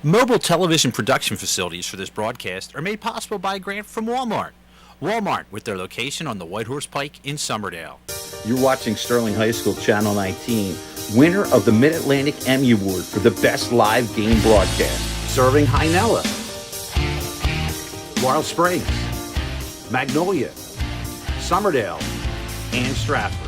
Mobile television production facilities for this broadcast are made possible by a grant from Walmart. Walmart, with their location on the White Horse Pike in Somerdale. You're watching Sterling High School Channel 19, winner of the Mid-Atlantic Emmy Award for the Best Live Game Broadcast. Serving Hynella, Laurel Springs, Magnolia, Somerdale, and Stratford.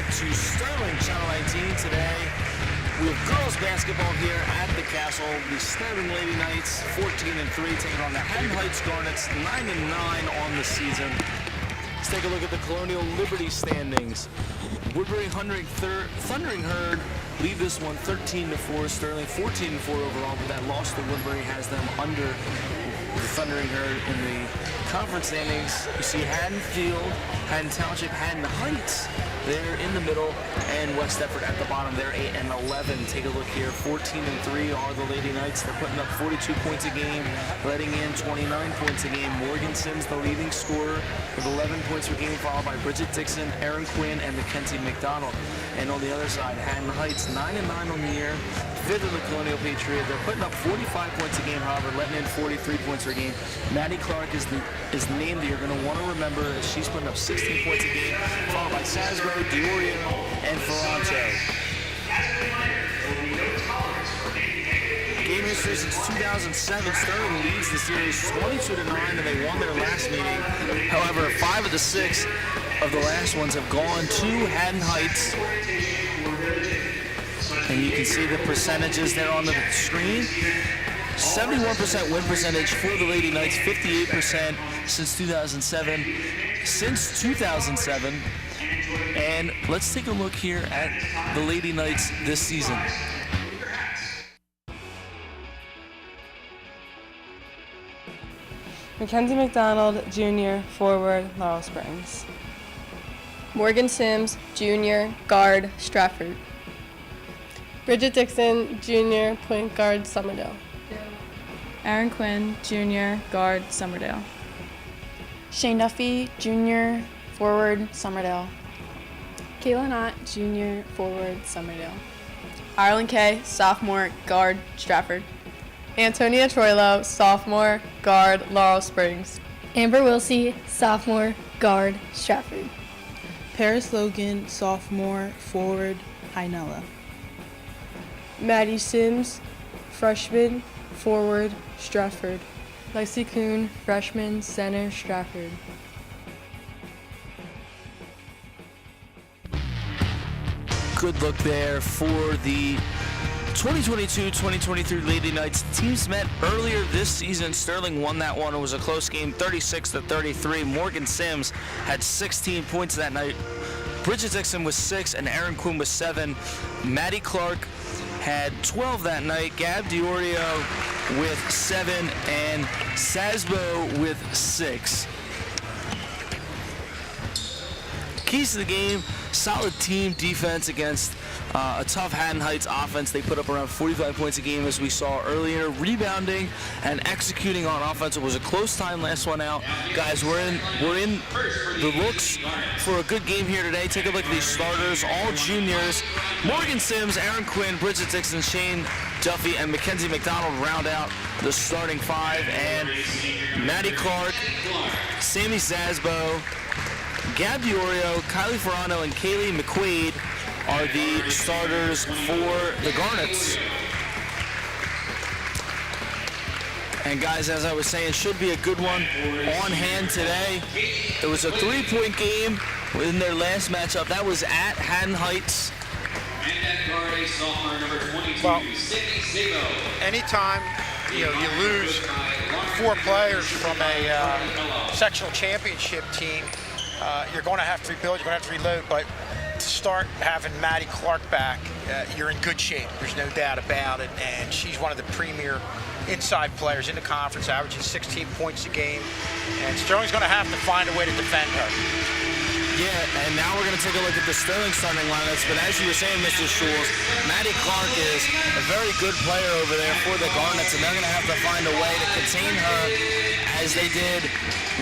To Sterling Channel 19 today. We have girls basketball here at the Castle. The Sterling Lady Knights 14-3 taking on the Haddon Heights Garnets 9-9 on the season. Let's take a look at the Colonial Liberty standings. Woodbury Thundering Herd lead this one 13-4. Sterling 14-4 overall, but that loss to Woodbury has them under the Thundering Herd in the conference standings. You see Haddon Field, Haddon Township, Haddon Heights. They're in the middle, and West Deptford at the bottom. They're 8-11. Take a look here. 14-3 are the Lady Knights. They're putting up 42 points a game, letting in 29 points a game. Morgan Sims, the leading scorer, with 11 points per game, followed by Bridget Dixon, Erin Quinn, and Mackenzie McDonald. And on the other side, Haddon Heights, 9-9 on the year, 5th in the Colonial Patriot. They're putting up 45 points a game, however, letting in 43 points per game. Maddie Clark is the name that you're going to want to remember. She's putting up 16 points a game, followed by Sasbo, Diorio, and Ferranto. Game history since 2007, Sterling leads the series 22-9, and they won their last meeting. However, 5 of the 6 of the last ones have gone to Haddon Heights. And you can see the percentages there on the screen. 71% win percentage for the Lady Knights, 58% since 2007. Since 2007. And let's take a look here at the Lady Knights this season. Mackenzie McDonald, Jr., forward, Laurel Springs. Morgan Sims, Jr., guard, Stratford. Bridget Dixon, Jr., point guard, Somerdale. Erin Quinn, Jr., guard, Somerdale. Shane Duffy, Jr., forward, Somerdale. Kayla Knott, Jr., forward, Somerdale. Ireland Kay, sophomore, guard, Stratford. Antonia Troilo, sophomore, guard, Laurel Springs. Amber Wilsey, sophomore, guard, Stratford. Paris Logan, sophomore, forward, Hynella. Maddie Sims, freshman, forward, Stratford. Lexi Kuhn, freshman, center, Stratford. Good look there for the 2022-2023 Lady Knights. Teams met earlier this season. Sterling won that one. It was a close game, 36-33. Morgan Sims had 16 points that night. Bridget Dixon was 6 and Erin Quinn was 7. Maddie Clark had 12 that night. Gab Diorio with 7 and Sasbo with 6. Keys to the game: solid team defense against a tough Haddon Heights offense. They put up around 45 points a game, as we saw earlier. Rebounding and executing on offense. It was a close time last one out. Guys, we're in the looks for a good game here today. Take a look at these starters, all juniors. Morgan Sims, Erin Quinn, Bridget Dixon, Shane Duffy, and Mackenzie McDonald round out the starting 5. And Maddie Clark, Sammy Sasbo, Gab Diorio, Kylie Ferrano, and Kaylee McQuaid are the starters for the Garnets. And guys, as I was saying, should be a good one on hand today. It was a 3-point game in their last matchup. That was at Haddon Heights. Well, anytime you lose 4 players from a sectional championship team, you're going to have to rebuild, you're going to have to reload, but to start having Maddie Clark back, you're in good shape. There's no doubt about it, and she's one of the premier inside players in the conference, averaging 16 points a game, and Sterling's going to have to find a way to defend her. Yeah, and now we're going to take a look at the Sterling starting lineups, but as you were saying, Mr. Schulz, Maddie Clark is a very good player over there for the Garnets, and they're going to have to find a way to contain her as they did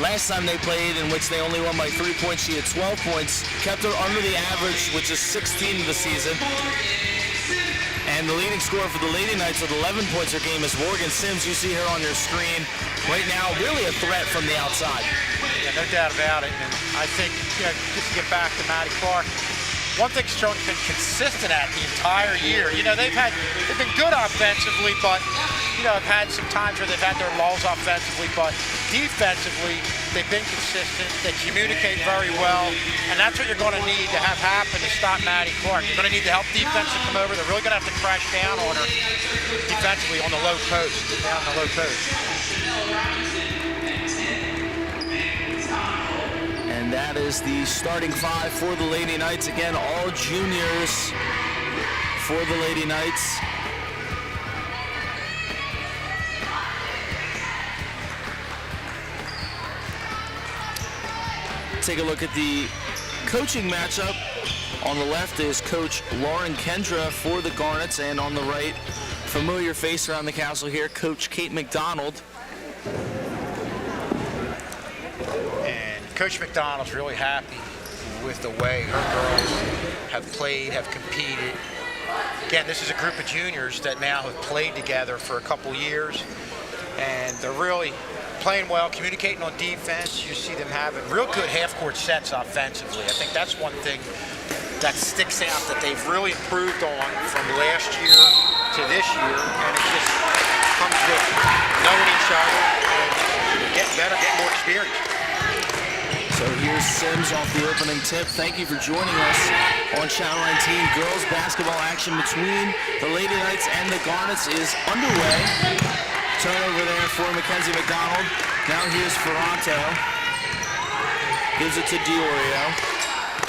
last time they played, in which they only won by 3 points. She had 12 points, kept her under the average, which is 16 of the season. And the leading scorer for the Lady Knights with 11 points per game is Morgan Sims. You see her on your screen right now, really a threat from the outside. Yeah, no doubt about it. And I think, just to get back to Maddie Clark, one thing Sterling's been consistent at the entire year. They've been good offensively, but have had some times where they've had their lulls offensively, but defensively they've been consistent. They communicate very well, and that's what you're going to need to have happen to stop Maddie Clark. You're going to need to help defense to come over. They're really going to have to crash down on her defensively on the low post, down the low post. And that is the starting 5 for the Lady Knights. Again, all juniors for the Lady Knights. Take a look at the coaching matchup. On the left is Coach Lauren Kendra for the Garnets, and on the right, familiar face around the castle here, Coach Kate McDonald. And Coach McDonald's really happy with the way her girls have played, have competed. Again, this is a group of juniors that now have played together for a couple years, and they're really playing well, communicating on defense. You see them having real good half-court sets offensively. I think that's one thing that sticks out that they've really improved on from last year to this year, and it just comes with knowing each other and getting better, getting more experience. So here's Sims off the opening tip. Thank you for joining us on Channel 19. Girls basketball action between the Lady Knights and the Garnets is underway. Turnover there for Mackenzie McDonald. Now here's Ferranto. Gives it to Diorio.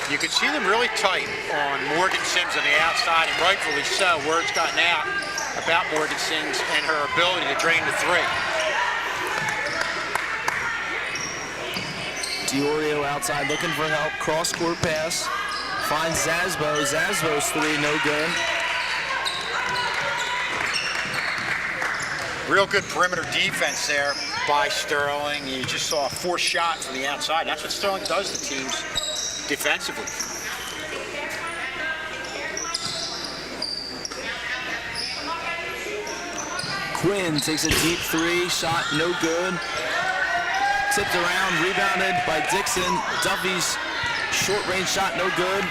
You can see them really tight on Morgan Sims on the outside, and rightfully so. Word's gotten out about Morgan Sims and her ability to drain the three. Diorio outside looking for help. Cross-court pass. Finds Zasbo. Zasbo's three, no good. Real good perimeter defense there by Sterling. You just saw a forced shot from the outside. That's what Sterling does to teams defensively. Quinn takes a deep three, shot no good. Tipped around, rebounded by Dixon. Duffy's short-range shot no good.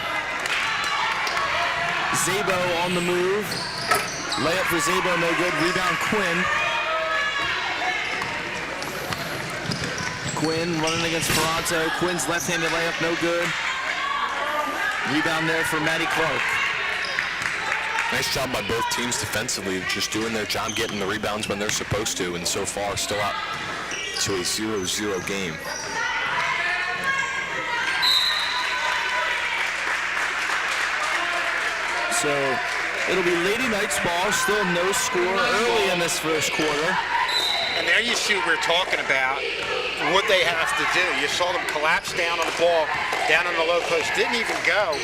Zabo on the move. Layup for Zabo, no good. Rebound Quinn. Quinn running against Ferranto. Quinn's left-handed layup, no good. Rebound there for Maddie Clark. Nice job by both teams defensively, just doing their job, getting the rebounds when they're supposed to, and so far still out to a 0-0 game. So it'll be Lady Knights ball, still no score early in this first quarter. And there you see what we're talking about, what they have to do. You saw them collapse down on the ball, down on the low post. Didn't even go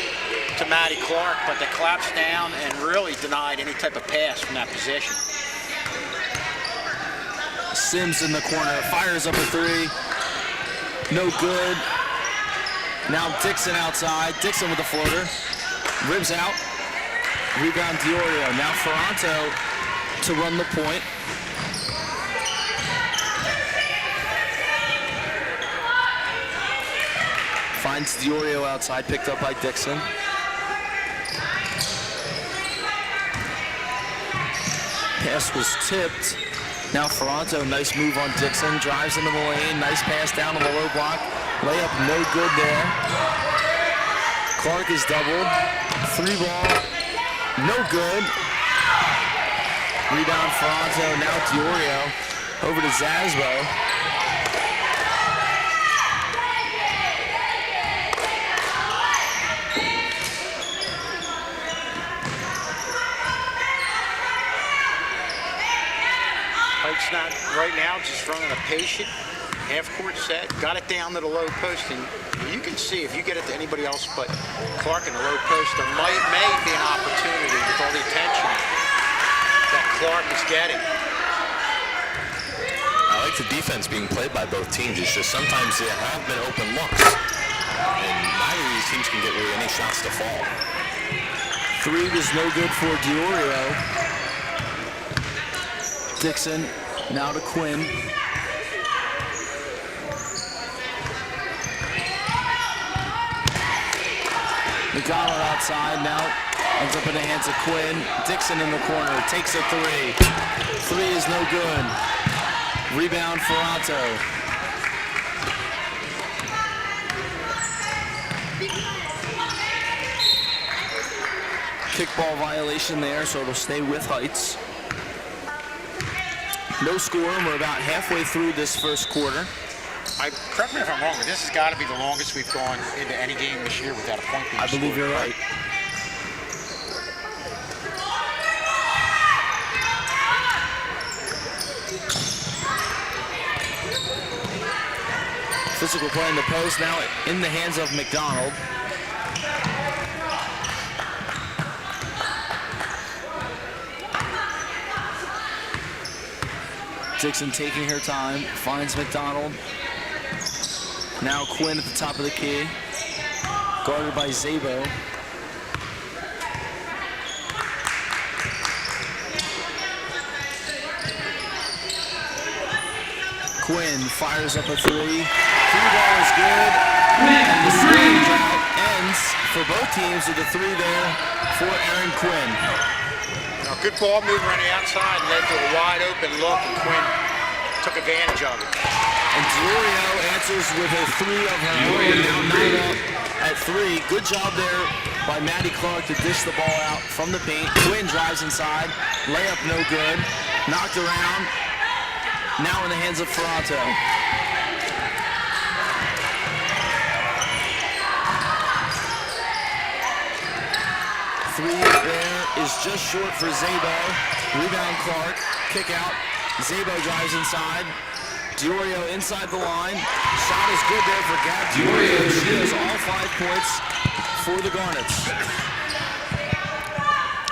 to Maddie Clark, but they collapsed down and really denied any type of pass from that position. Sims in the corner, fires up a three. No good. Now Dixon outside. Dixon with the floater. Ribs out. Rebound Diorio. Now Ferranto to run the point. Finds Diorio outside, picked up by Dixon. Pass was tipped. Now Ferranto, nice move on Dixon. Drives into the lane. Nice pass down on the low block. Layup no good there. Clark is doubled. 3-ball. No good. Rebound Ferranto. Now Diorio. Over to Zasbo. Pike's not right now, just running a patient half-court set. Got it down to the low post, and you can see if you get it to anybody else but Clark in the low post, there may be an opportunity with all the attention that Clark is getting. I like the defense being played by both teams. It's just sometimes there have been open looks, and neither of these teams can get really any shots to fall. 3 was no good for Diorio. Dixon, now to Quinn. McDonald outside, now ends up in the hands of Quinn. Dixon in the corner, takes a 3. 3 is no good. Rebound Ferranto. Kickball violation there, so it'll stay with Heights. No score, and we're about halfway through this first quarter. Correct me if I'm wrong, but this has got to be the longest we've gone into any game this year without a point being scored. I believe you're right. Physical play in the post, now in the hands of McDonald. Dixon taking her time, finds McDonald. Now Quinn at the top of the key, guarded by Zabo. Quinn fires up a 3. 3-ball is good, and the scoring drought ends for both teams with a 3 there for Aaron Quinn. Now, good ball movement on the outside led to a wide open look, and Quinn took advantage of it. And Diorio answers with a 3 of her own, now 9 up at 3. Good job there by Maddie Clark to dish the ball out from the paint. Quinn drives inside, layup no good, knocked around, now in the hands of Ferranto. Three there is just short for Zabo. Rebound Clark, kick out. Zabo drives inside. Diorio inside the line. Shot is good there for Gab Diorio. She has all 5 points for the Garnets.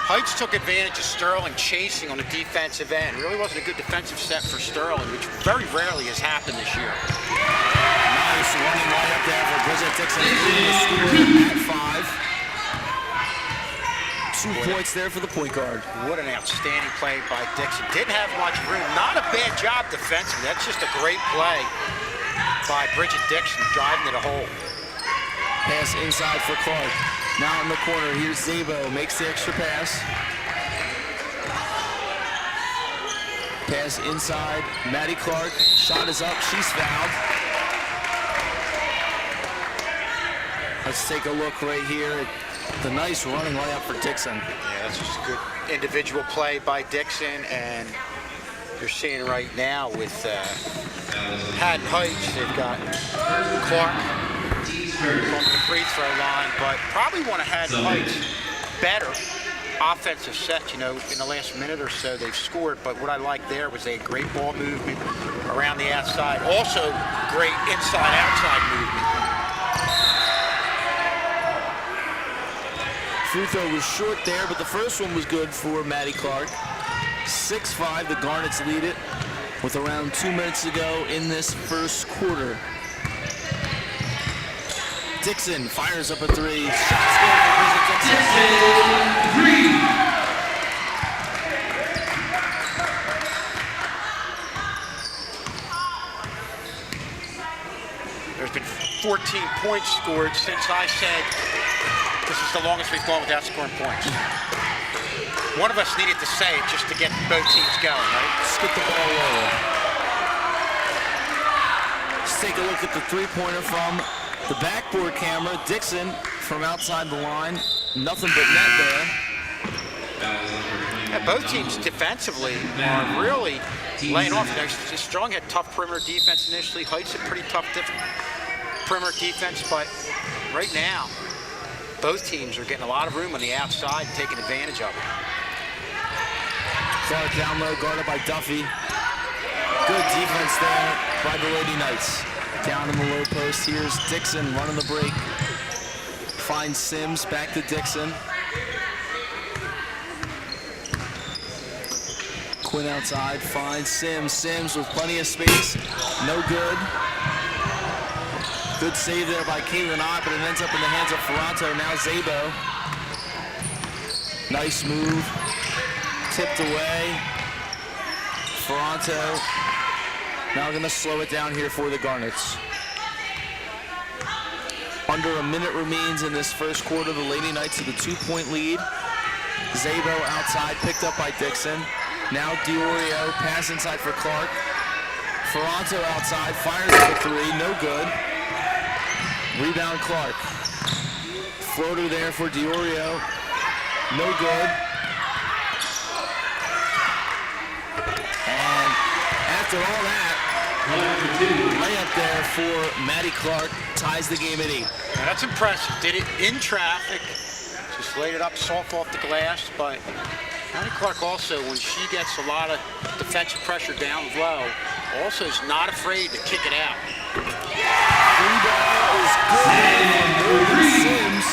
Heights took advantage of Sterling chasing on the defensive end. Really wasn't a good defensive set for Sterling, which very rarely has happened this year. Nice running right up there for Bridget Dixon. At 5. 2 points there for the point guard. What an outstanding play by Dixon. Didn't have much room. Not a bad job defensively. That's just a great play by Bridget Dixon driving to the hole. Pass inside for Clark. Now in the corner, here's Zabo, makes the extra pass. Pass inside, Maddie Clark, shot is up, she's fouled. Let's take a look right here at the nice running layup for Dixon. Yeah, that's just a good individual play by Dixon, and you're seeing right now with Haddon Heights, they've got Clark on the free throw line, but probably want to have Heights better offensive set. You know, in the last minute or so they've scored, but what I liked there was a great ball movement around the outside. Also great inside-outside movement. Free throw was short there, but the first one was good for Maddie Clark. 6-5, the Garnets lead it with around 2 minutes to go in this first quarter. Dixon fires up a 3. Shots good for Bridget Dixon. There's been 14 points scored since I said this is the longest we've gone without scoring points. One of us needed to say it just to get both teams going, right? Let's get the ball rolling. Let's take a look at the three-pointer from the backboard camera. Dixon from outside the line. Nothing but net there. Yeah, both teams defensively are really laying off. Strong had tough perimeter defense initially. Heights had pretty tough perimeter defense, but right now, both teams are getting a lot of room on the outside and taking advantage of it. Clark down low, guarded by Duffy. Good defense there by the Lady Knights. Down in the low post, here's Dixon running the break. Finds Sims, back to Dixon. Quinn outside, finds Sims. Sims with plenty of space, no good. Good save there by Caitlin Ott, but it ends up in the hands of Ferranto. Now Zabo. Nice move, tipped away. Ferranto now gonna slow it down here for the Garnets. Under a minute remains in this first quarter. The Lady Knights with a 2-point lead. Zabo outside, picked up by Dixon. Now Diorio, pass inside for Clark. Ferranto outside, fires for three, no good. Rebound Clark. Floater there for Diorio, no good. And after all that, layup there for Maddie Clark, ties the game at 8. Now that's impressive. Did it in traffic, just laid it up soft off the glass, but Maddie Clark also, when she gets a lot of defensive pressure down low, also is not afraid to kick it out. Free ball is good for Sims.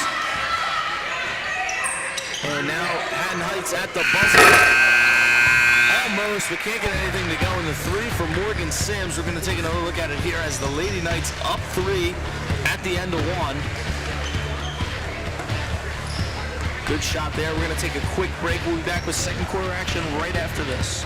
And now Haddon Heights at the buzzer. Almost, but can't get anything to go in the three for Morgan Sims. We're going to take another look at it here as the Lady Knights up 3 at the end of 1. Good shot there. We're going to take a quick break. We'll be back with second quarter action right after this.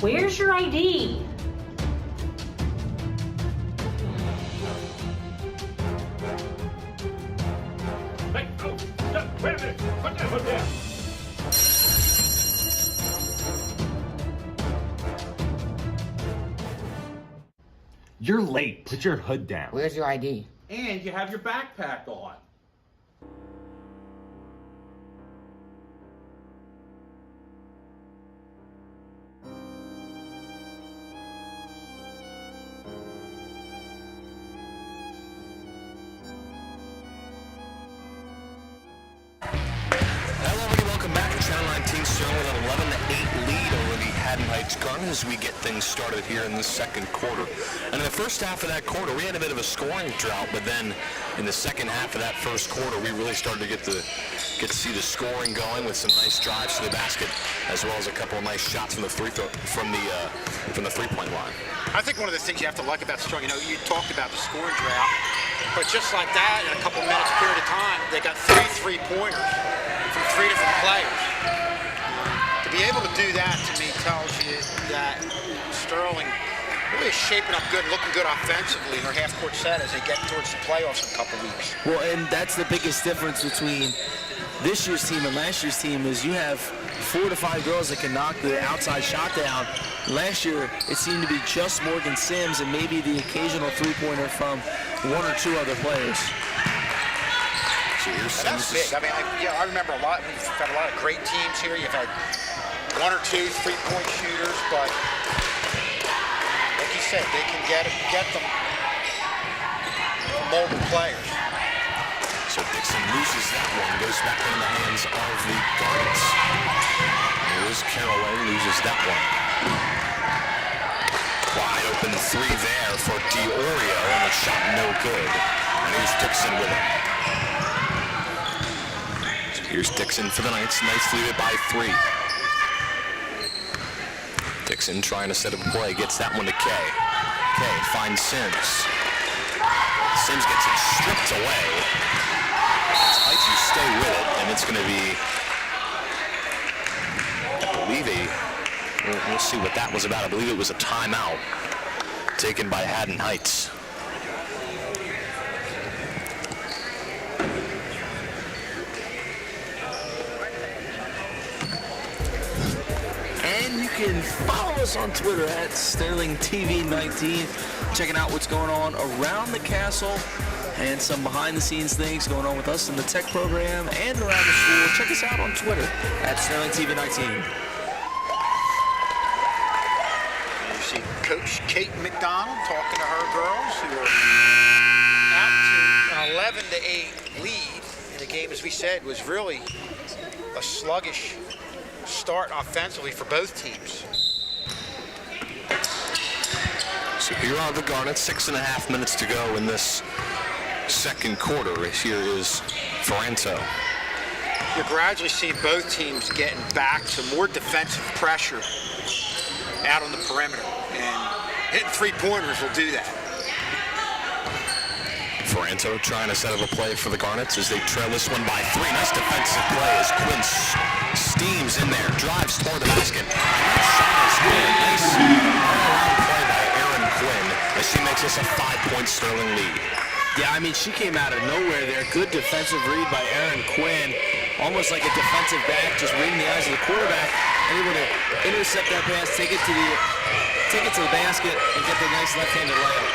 Where's your ID? You're late. Put your hood down. Where's your ID? And you have your backpack on. Sterling with an 11-8 lead over the Haddon Heights Garnets as we get things started here in the second quarter. And in the first half of that quarter, we had a bit of a scoring drought, but then in the second half of that first quarter, we really started to get to see the scoring going with some nice drives to the basket, as well as a couple of nice shots from the three-point line. I think one of the things you have to like about Sterling, you talked about the scoring drought, but just like that, in a couple minutes period of time, they got 3 3-pointers from 3 different players. To be able to do that, to me, tells you that Sterling really is shaping up good, looking good offensively in their half-court set as they get towards the playoffs in a couple weeks. Well, and that's the biggest difference between this year's team and last year's team is you have 4 to 5 girls that can knock the outside shot down. Last year, it seemed to be just Morgan Sims and maybe the occasional three-pointer from 1 or 2 other players. So that's big. I mean, I remember a lot. We've got a lot of great teams here. You've had 1 or 2 3-point shooters, but like you said, they can get them from multiple players. So Dixon loses that one, goes back in the hands of the Garnets. Here's Caraway, loses that one. Wide open 3 there for Diorio, and the shot no good. And here's Dixon with it. So here's Dixon for the Knights, Knights lead it by 3. Dixon trying to set up a play, gets that one to Kay. Kay finds Sims. Sims gets it stripped away. Heights, you stay with it, and it's going to be, I believe, we'll see what that was about. I believe it was a timeout taken by Haddon Heights. And you can follow us on Twitter at SterlingTV19, checking out what's going on around the castle and some behind-the-scenes things going on with us in the tech program and around the school. Check us out on Twitter at SterlingTV19. You see Coach Kate McDonald talking to her girls who are out to an 11-8 lead in the game, as we said, was really a sluggish start offensively for both teams. So here are the Garnets, 6.5 minutes to go in this second quarter. Here is Ferranto. You're gradually seeing both teams getting back to more defensive pressure out on the perimeter, and hitting three-pointers will do that. Ferranto trying to set up a play for the Garnets as they trail this one by 3. Nice defensive play as Quinn steams in there, drives toward the basket. That shot is good. Nice all-around play by Aaron Quinn as she makes us a 5-point Sterling lead. Yeah, I mean, she came out of nowhere there. Good defensive read by Aaron Quinn. Almost like a defensive back, just reading the eyes of the quarterback, and able to intercept that pass, take it to the basket, and get the nice left-handed layup.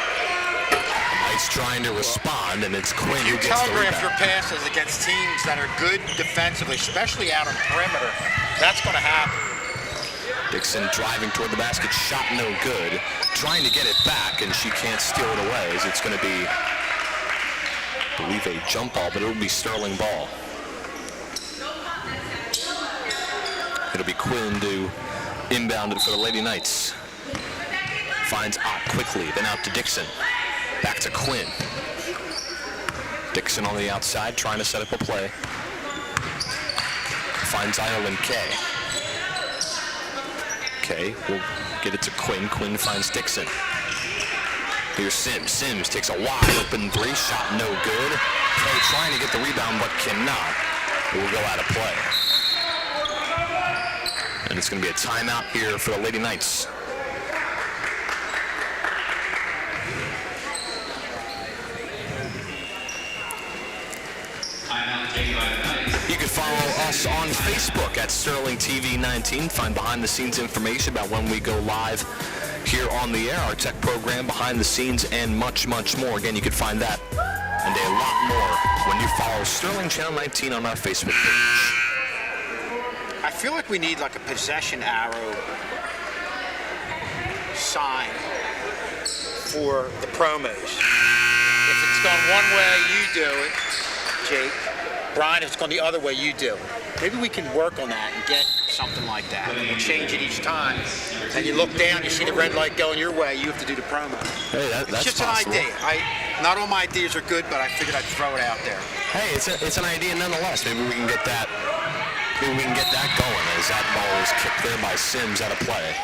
Heights trying to respond, and it's Quinn who gets the Telegraph your rebound. passes against teams that are good defensively, especially out on perimeter. That's going to happen. Dixon driving toward the basket, shot no good. Trying to get it back, and she can't steal it away as it's going to be, I believe, a jump ball, but it will be Sterling ball. It'll be Quinn to inbound it for the Lady Knights. Finds Ott quickly, then out to Dixon. Back to Quinn. Dixon on the outside, trying to set up a play. Finds Ireland Kay. Kay will get it to Quinn. Quinn finds Dixon. Here's Sims. Sims takes a wide open 3, shot no good. Kay trying to get the rebound, but cannot. It will go out of play. And it's going to be a timeout here for the Lady Knights. You can follow us on Facebook at Sterling TV 19. Find behind-the-scenes information about when we go live here on the air, our tech program, behind the scenes, and much, much more. Again, you can find that and a lot more when you follow Sterling Channel 19 on our Facebook page. I feel like we need like a possession arrow sign for the promos. If it's gone one way, you do it, Jake. Brian, if it's gone the other way, you do it. Maybe we can work on that and get something like that. And we'll change it each time. And you look down, you see the red light going your way, you have to do the promo. Hey, that's it's just possible. an idea. Not all my ideas are good, but I figured I'd throw it out there. Hey, it's an idea nonetheless. Maybe we can get that. Maybe we can get that going as that ball is kicked there by Sims out of play.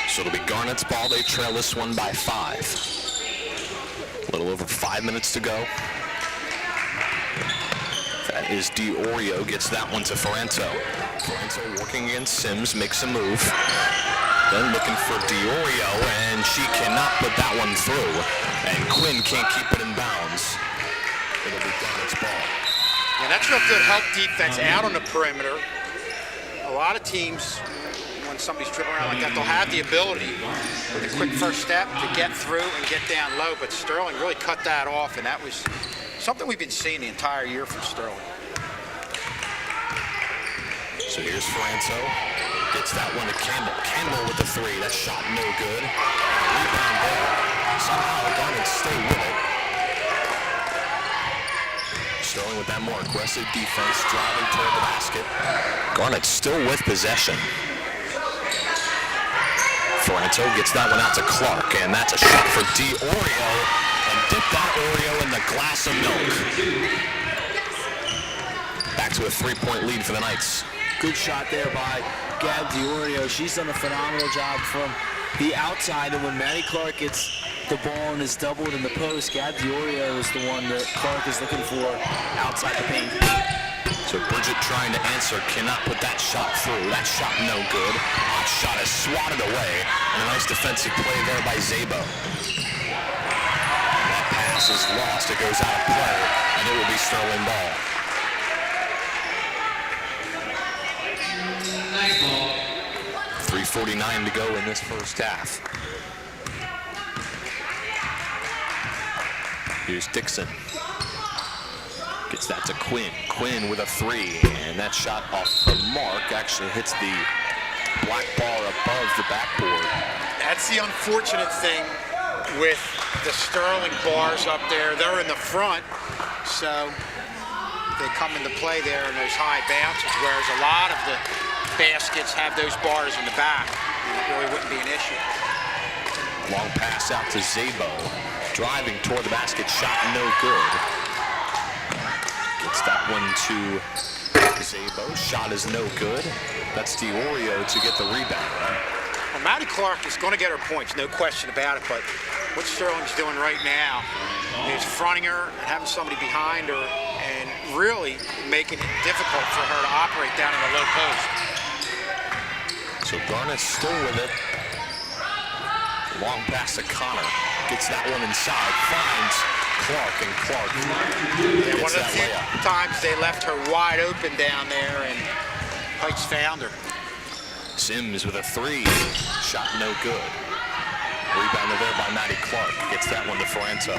So it'll be Garnet's ball. They trail this one by 5. A little over 5 minutes to go. That is Diorio, gets that one to Ferranto. Ferranto working against Sims, makes a move. Then looking for Diorio, and she cannot put that one through. And Quinn can't keep it in bounds. It'll be Garnet's ball. Yeah, that's real good help defense out on the perimeter. A lot of teams, when somebody's dribbling around like that, they'll have the ability with a quick first step to get through and get down low, but Sterling really cut that off, and that was something we've been seeing the entire year from Sterling. So here's Ferranto. Gets that one to Campbell. Campbell with the 3. That shot no good. Rebound there. Somehow the Garnets stay with it. Sterling with that more aggressive defense, driving toward the basket. Garnets still with possession. Ferranto gets that one out to Clark, and that's a shot for Diorio. And dip that Oreo in the glass of milk. Back to a 3-point lead for the Knights. Good shot there by Gab Diorio. She's done a phenomenal job from the outside, and when Maddie Clark gets the ball and is doubled in the post, Gab DiOrio is the one that Clark is looking for outside the paint. So Bridget trying to answer, cannot put that shot through. That shot no good. That shot is swatted away, and a nice defensive play there by Zabo. That pass is lost. It goes out of play, and it will be Sterling ball. Nice ball. 3:49 to go in this first half. Here's Dixon. Gets that to Quinn. Quinn with a three, and that shot off the mark actually hits the black bar above the backboard. That's the unfortunate thing with the Sterling bars up there. They're in the front, so they come into play there in those high bounces, whereas a lot of the baskets have those bars in the back. It really wouldn't be an issue. Long pass out to Zabo. Driving toward the basket, shot no good. Gets that one to Zabo. Shot is no good. That's DiOrio to get the rebound. Well, Maddie Clark is going to get her points, no question about it, but what Sterling's doing right now is fronting her and having somebody behind her and really making it difficult for her to operate down in the low post. So Garnett's still with it. Long pass to Connor. Gets that one inside. Finds Clark, and Clark Yeah, one gets of the that few layup. times they left her wide open down there, and Heights found her. Sims with a three. Shot no good. Rebounded there by Maddie Clark. Gets that one to Ferranto.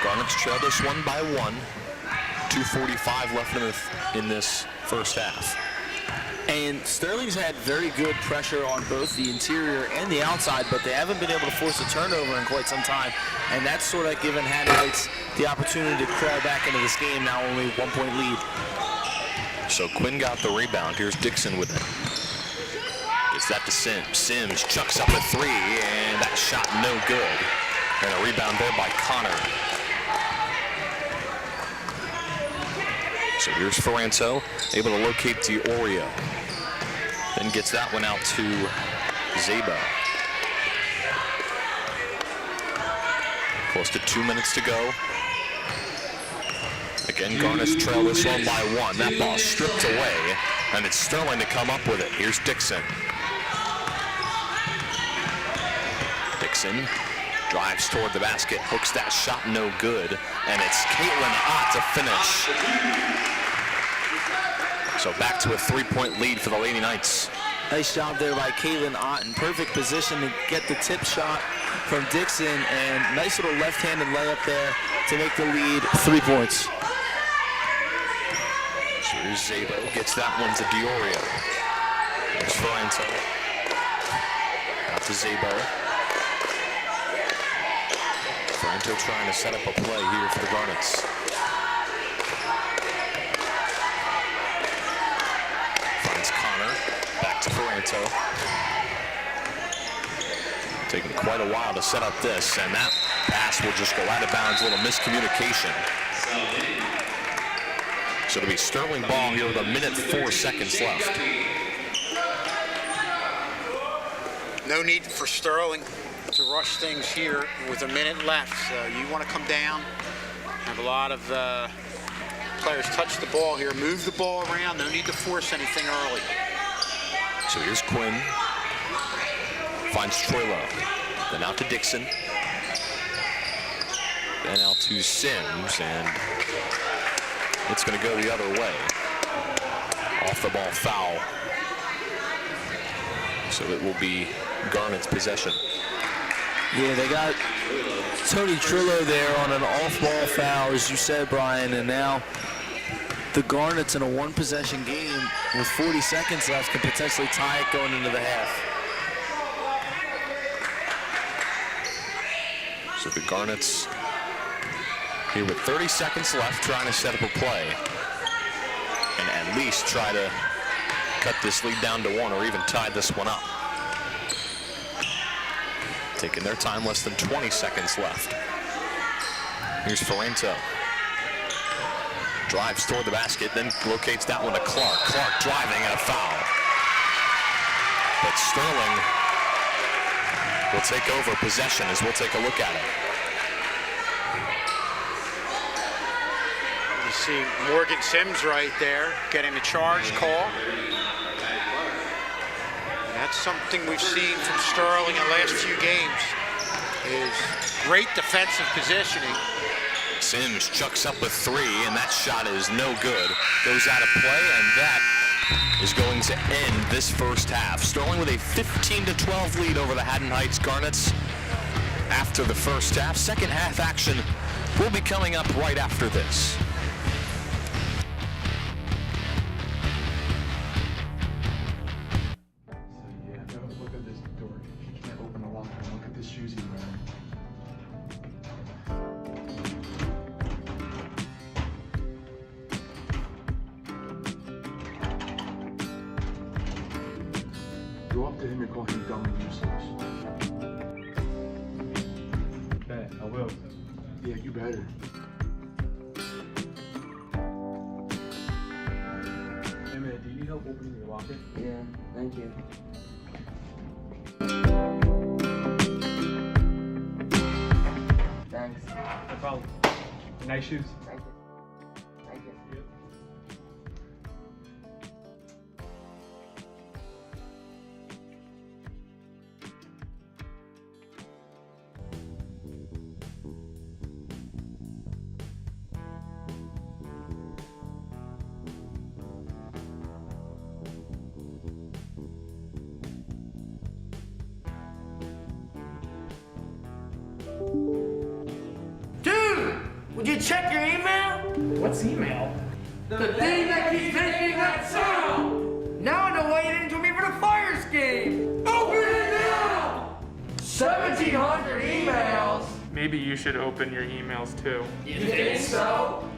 Garnett's trailed this one by one. 2:45 left in this first half. And Sterling's had very good pressure on both the interior and the outside, but they haven't been able to force a turnover in quite some time. And that's sort of given Haddon Heights the opportunity to crawl back into this game, now only 1 point lead. So Quinn got the rebound. Here's Dixon with it. Gets that to Sims. Sims chucks up a three, and that shot no good. And a rebound there by Connor. So here's Ferranto, able to locate DiOrio. Then gets that one out to Zabo. Close to 2 minutes to go. Again, Garnett's trail this one by one. That ball stripped away, and it's Sterling to come up with it. Here's Dixon. Dixon drives toward the basket, hooks that shot no good, and it's Caitlin Ott to finish. So back to a 3-point lead for the Lady Knights. Nice job there by Caitlin Ott in perfect position to get the tip shot from Dixon, and nice little left-handed layup there to make the lead 3 points. So here's Zabo, gets that one to DiOrio. There's Ferranto. Out to Zabo. Ferranto trying to set up a play here for the Garnets. Finds Connor. Back to Ferranto. Taking quite a while to set up this, and that pass will just go out of bounds. A little miscommunication. So it'll be Sterling ball here with 1:04 left. No need for Sterling to rush things here with a minute left. So you want to come down, have a lot of players touch the ball here, move the ball around. No need to force anything early. So here's Quinn. Finds Troilo. Then out to Dixon. Then out to Sims, and it's going to go the other way. Off the ball foul. So it will be Garnett's possession. Yeah, they got Tony Trillo there on an off-ball foul, as you said, Brian, and now the Garnets in a one-possession game with 40 seconds left can potentially tie it going into the half. So the Garnets here with 30 seconds left, trying to set up a play and at least try to cut this lead down to one or even tie this one up. Taking their time, less than 20 seconds left. Here's Ferranto. Drives toward the basket, then locates that one to Clark. Clark driving and a foul. But Sterling will take over possession as we'll take a look at it. You see Morgan Sims right there getting the charge call. And that's something we've seen from Sterling in the last few games, is great defensive positioning. Sims chucks up a three, and that shot is no good. Goes out of play, and that is going to end this first half. Sterling with a 15-12 lead over the Haddon Heights Garnets after the first half. Second half action will be coming up right after this. Look at this door. He can't open the locker. Look at the shoes he's wearing. Go up to him and call him dumb and useless. Okay, I will. Yeah, you better. Hey man, do you need help opening your locker? Yeah, thank you. Thanks. No problem. Nice shoes. Thank you. Thank you. Yep. Dude, would you check your email? What's email? The thing that keeps making that sound! Now I know why you didn't do me for the fire escape! Open it now! 1,700 emails! Maybe you should open your emails too. You think so?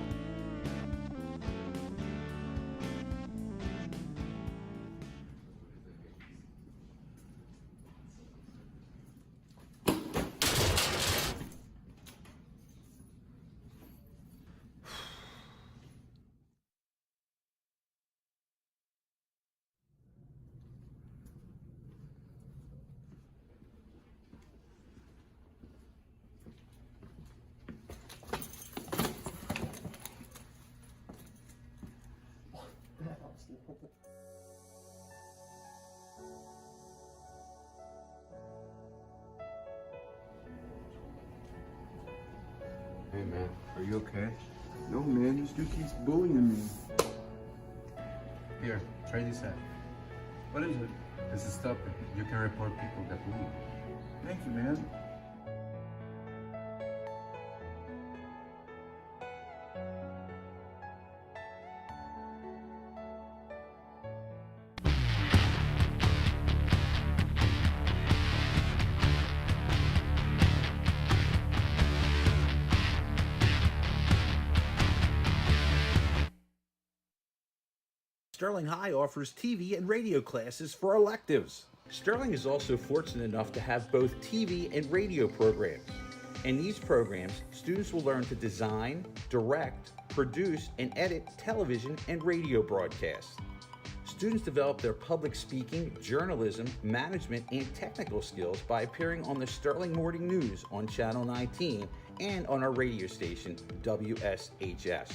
Hey man, are you okay? No man, this dude keeps bullying me. Here, try this out. What is it? This is stop it. You can report people that bully. Thank you, man. Sterling High offers TV and radio classes for electives. Sterling is also fortunate enough to have both TV and radio programs. In these programs, students will learn to design, direct, produce, and edit television and radio broadcasts. Students develop their public speaking, journalism, management, and technical skills by appearing on the Sterling Morning News on Channel 19 and on our radio station, WSHS.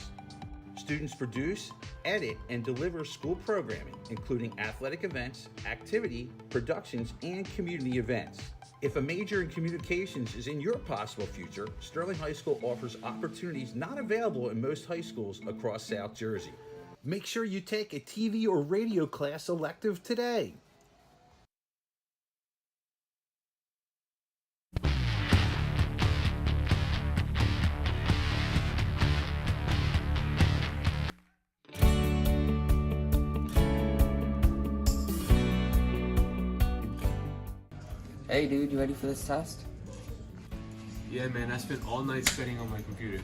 Students produce, edit, and deliver school programming, including athletic events, activity, productions, and community events. If a major in communications is in your possible future, Sterling High School offers opportunities not available in most high schools across South Jersey. Make sure you take a TV or radio class elective today. Hey dude, you ready for this test? Yeah man, I spent all night studying on my computer.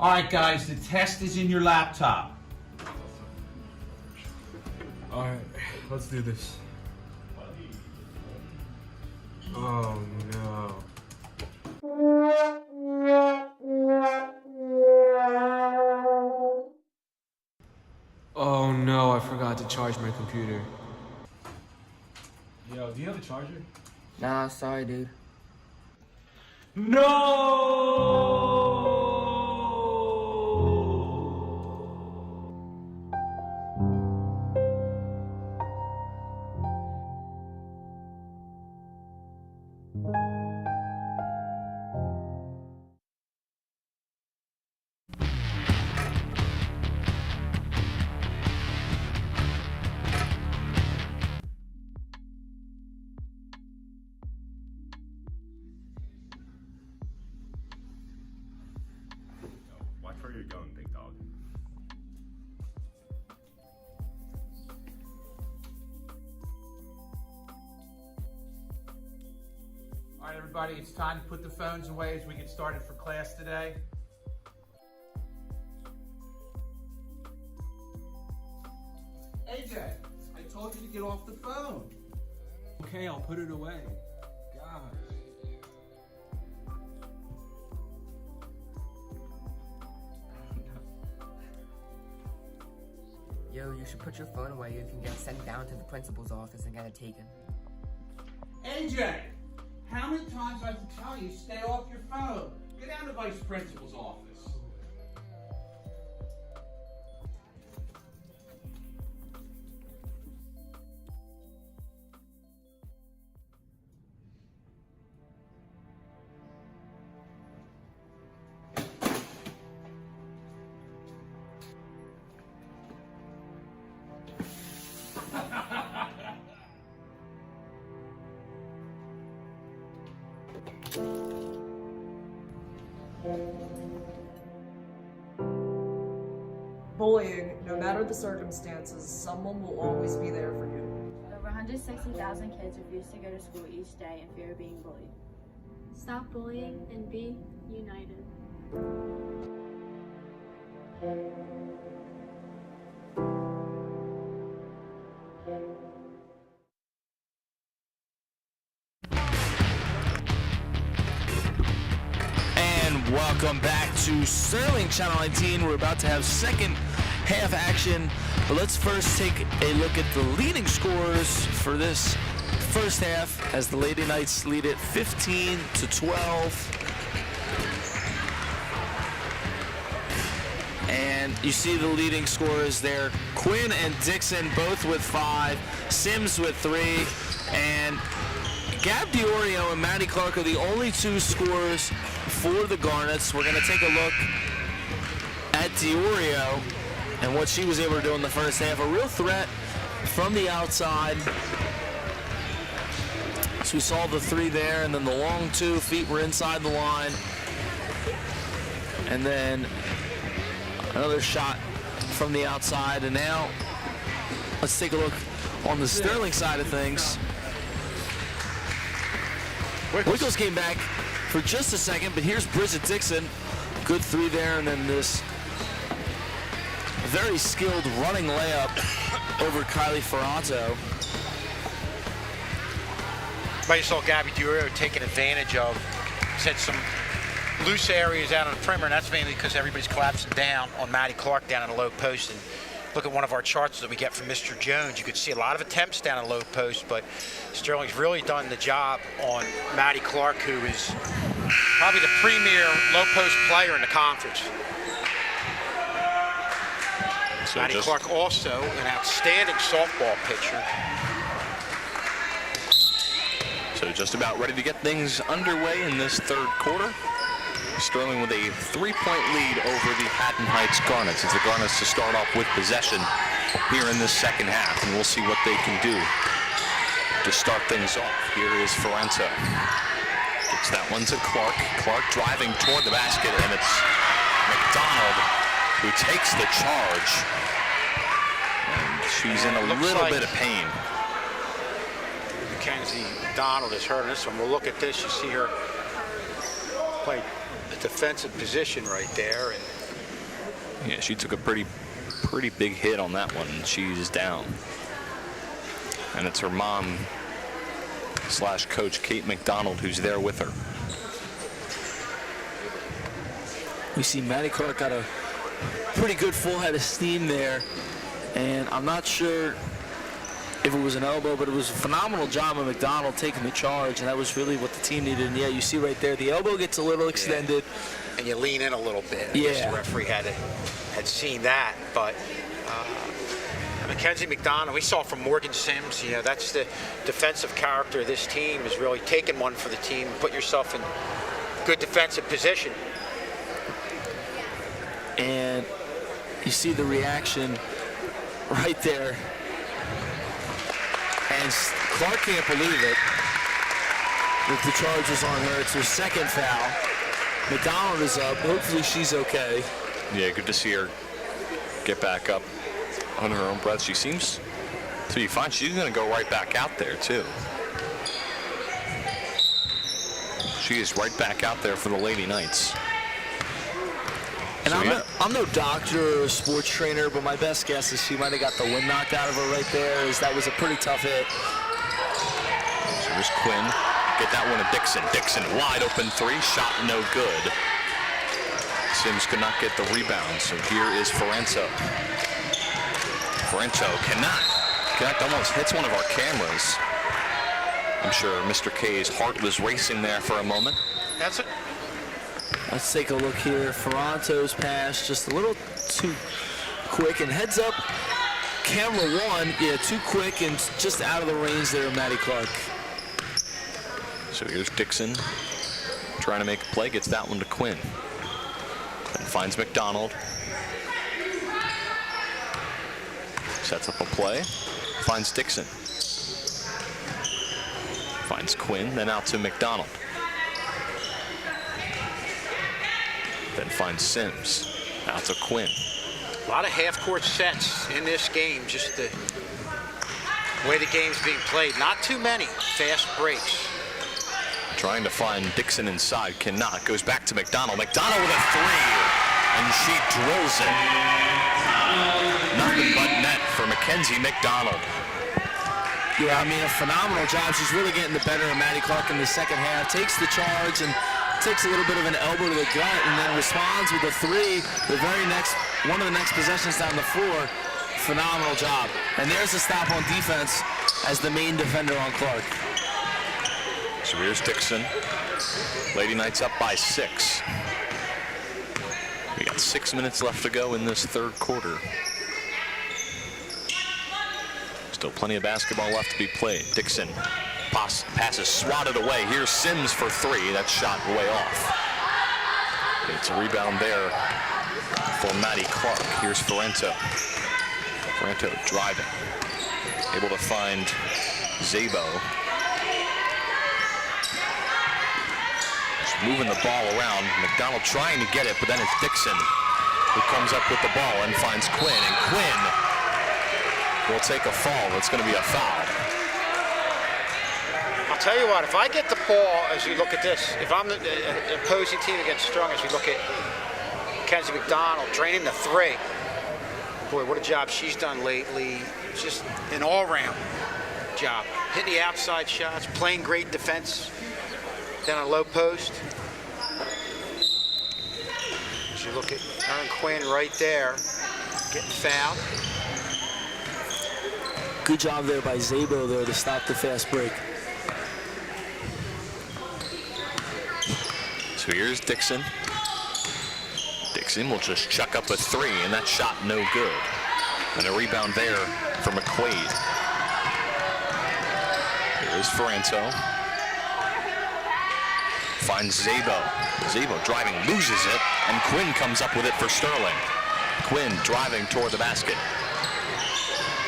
All right, guys, the test is in your laptop. Alright, let's do this. Oh no. Oh no, I forgot to charge my computer. Yo, do you have a charger? Nah, sorry, dude. Watch where you're going, big dog. All right, everybody, it's time to put the phones away as we get started for class today. AJ, I told you to get off the phone. Okay, I'll put it away. Gosh. Yo, you should put your phone away. You can get sent down to the principal's office and get it taken. AJ, how many times do I have to tell you stay off your phone? Get down to vice principal's office. Bullying, no matter the circumstances, someone will always be there for you. Over 160,000 kids refuse to go to school each day in fear of being bullied. Stop bullying and be united. And welcome back to Sterling Channel 19. We're about to have second half action, but let's first take a look at the leading scorers for this first half as the Lady Knights lead it 15-12. And you see the leading scorers there. Quinn and Dixon both with 5, Sims with 3, and Gab DiOrio and Maddie Clark are the only 2 scorers for the Garnets. We're going to take a look at DiOrio and what she was able to do in the first half. A real threat from the outside. So we saw the 3 there, and then the long 2 feet were inside the line. And then another shot from the outside. And now let's take a look on the Sterling side of things. Wickles came back for just a second, but here's Bridget Dixon. Good 3 there, and then this very skilled running layup over Kylie Ferranto. But you saw Gabby DiOrio taking advantage of, said some loose areas out on the perimeter, and that's mainly because everybody's collapsing down on Maddie Clark down in the low post. And look at one of our charts that we get from Mr. Jones. You could see a lot of attempts down in low post, but Sterling's really done the job on Maddie Clark, who is probably the premier low post player in the conference. So Maddie Clark also an outstanding softball pitcher. So just about ready to get things underway in this third quarter. Sterling with a 3-point lead over the Haddon Heights Garnets. It's the Garnets to start off with possession here in this second half, and we'll see what they can do to start things off. Here is Ferranto. Gets that one to Clark. Clark driving toward the basket, and it's McDonald who takes the charge. And she's in a little bit of pain. Mackenzie McDonald is hurt on this one. We'll look at this. You see her play a defensive position right there. And yeah, she took a pretty big hit on that one, and she's down. And it's her mom / coach, Kate McDonald, who's there with her. We see Maddie Clark got a pretty good full head of steam there, and I'm not sure if it was an elbow, but it was a phenomenal job of McDonald taking the charge, and that was really what the team needed. And yeah, you see right there, the elbow gets a little extended. Yeah. And you lean in a little bit. I guess the referee had seen that, but Mackenzie McDonald, we saw from Morgan Sims, that's the defensive character of this team, is really taking one for the team, put yourself in good defensive position. And you see the reaction right there. And Clark can't believe it that the charge is on her. It's her second foul. McDonald is up. Hopefully she's okay. Yeah, good to see her get back up on her own breath. She seems to be fine. She's going to go right back out there, too. She is right back out there for the Lady Knights. And so, I'm no doctor or sports trainer, but my best guess is she might have got the wind knocked out of her right there, as that was a pretty tough hit. So here's Quinn. Get that one to Dixon. Dixon, wide open three. Shot no good. Sims could not get the rebound, so here is Ferento. Ferento cannot. Almost hits one of our cameras. I'm sure Mr. K's heart was racing there for a moment. That's it. Let's take a look here. Ferranto's pass just a little too quick, and heads up. Camera one, too quick and just out of the range there of Maddie Clark. So here's Dixon trying to make a play, gets that one to Quinn. Quinn finds McDonald. Sets up a play, finds Dixon. Finds Quinn, then out to McDonald. Then finds Sims, out to Quinn. A lot of half-court sets in this game, just the way the game's being played. Not too many fast breaks. Trying to find Dixon inside, cannot. Goes back to McDonald. McDonald with a three, and she drills it. Nothing but net for Mackenzie McDonald. Yeah, I mean, a phenomenal job. She's really getting the better of Maddie Clark in the second half. Takes the charge and takes a little bit of an elbow to the gut, and then responds with a three. One of the next possessions down the floor. Phenomenal job. And there's a stop on defense as the main defender on Clark. So here's Dixon. Lady Knights up by 6. We got 6 minutes left to go in this third quarter. Still plenty of basketball left to be played. Dixon passes swatted away. Here's Sims for three. That shot way off. It's a rebound there for Maddie Clark. Here's Ferento. Ferento driving. Able to find Zabo. Just moving the ball around. McDonald trying to get it, but then it's Dixon who comes up with the ball and finds Quinn. And Quinn will take a fall. It's going to be a foul. I'll tell you what, if I get the ball, as you look at this, if I'm the opposing team against strong, as we look at Mackenzie McDonald draining the three, boy, what a job she's done lately. Just an all-round job. Hitting the outside shots, playing great defense down a low post. As you look at her and Quinn right there, getting fouled. Good job there by Zabo, though, to stop the fast break. So here's Dixon. Dixon will just chuck up a three, and that shot no good. And a rebound there for McQuaid. Here's Ferento. Finds Zabo. Zabo driving, loses it, and Quinn comes up with it for Sterling. Quinn driving toward the basket.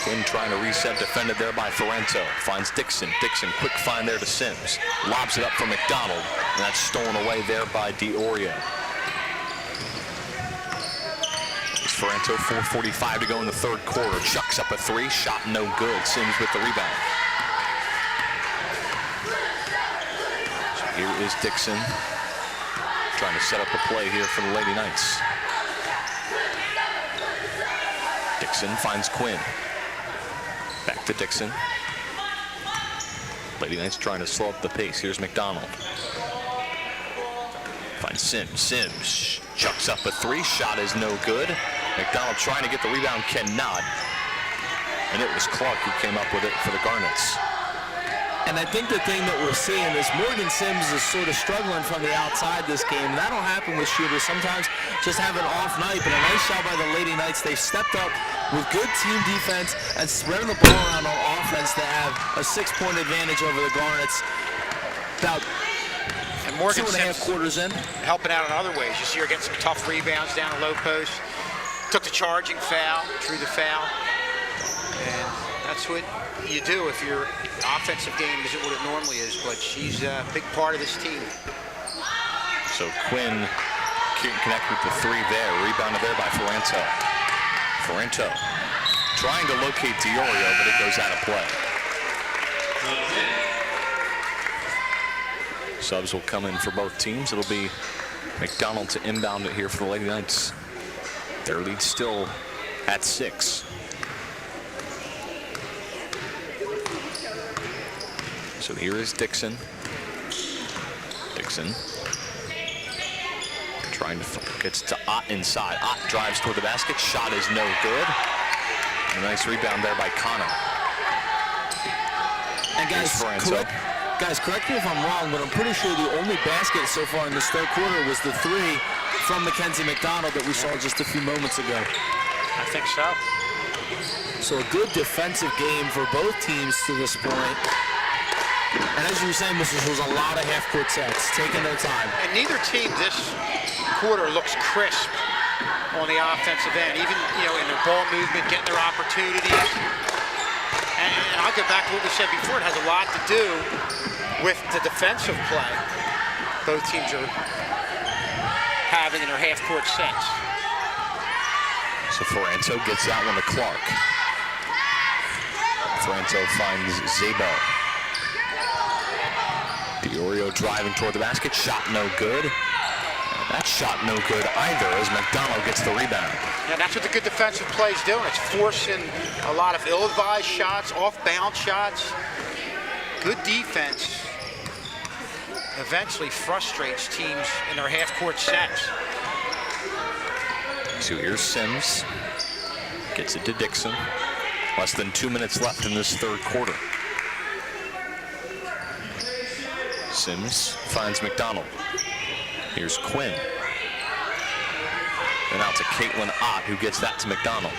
Quinn trying to reset, defended there by Ferento. Finds Dixon. Dixon, quick find there to Sims. Lobs it up for McDonald, and that's stolen away there by DiOrio. It's Ferento, 4:45 to go in the third quarter. Chucks up a three, shot no good. Sims with the rebound. So here is Dixon, trying to set up a play here for the Lady Knights. Dixon finds Quinn. Back to Dixon. Lady Knights trying to slow up the pace. Here's McDonald. Finds Sims. Sims chucks up a three. Shot is no good. McDonald trying to get the rebound, cannot. and it was Clark who came up with it for the Garnets. And I think the thing that we're seeing is Morgan Sims is sort of struggling from the outside this game. That'll happen with shooters. Sometimes just have an off night, but a nice job by the Lady Knights. They've stepped up with good team defense and spreading the ball around on offense to have a 6-point advantage over the Garnets. About and Morgan 2.5 quarters in. Helping out in other ways. You see her get some tough rebounds down the low post. Took the charging foul, drew the foul. And that's what you do if your offensive game isn't what it normally is, but she's a big part of this team. So Quinn can't connect with the three there. Rebounded there by Ferranto. Ferranto trying to locate Diorio, but it goes out of play. Subs will come in for both teams. It'll be McDonald to inbound it here for the Lady Knights. Their lead still at 6. So here is Dixon. Dixon trying to gets to Ott inside. Ott drives toward the basket. Shot is no good. A nice rebound there by Connor. And guys, correct me if I'm wrong, but I'm pretty sure the only basket so far in this third quarter was the 3 from Mackenzie McDonald that we saw just a few moments ago. I think so. So a good defensive game for both teams to this point. And as you were saying, Mr. was a lot of half-court sets, taking their time. And neither team this quarter looks crisp on the offensive end, even in their ball movement, getting their opportunities. And I'll go back to what we said before. It has a lot to do with the defensive play both teams are having in their half-court sets. So Ferranto gets that one to Clark. Ferranto finds Zabo. Diorio driving toward the basket. Shot no good. That shot no good either as McDonald gets the rebound. Yeah, that's what the good defensive play is doing. It's forcing a lot of ill-advised shots, off-balance shots. Good defense eventually frustrates teams in their half-court sets. So here's Sims. Gets it to Dixon. Less than 2 minutes left in this third quarter. Sims finds McDonald. Here's Quinn. And out to Caitlin Ott, who gets that to McDonald.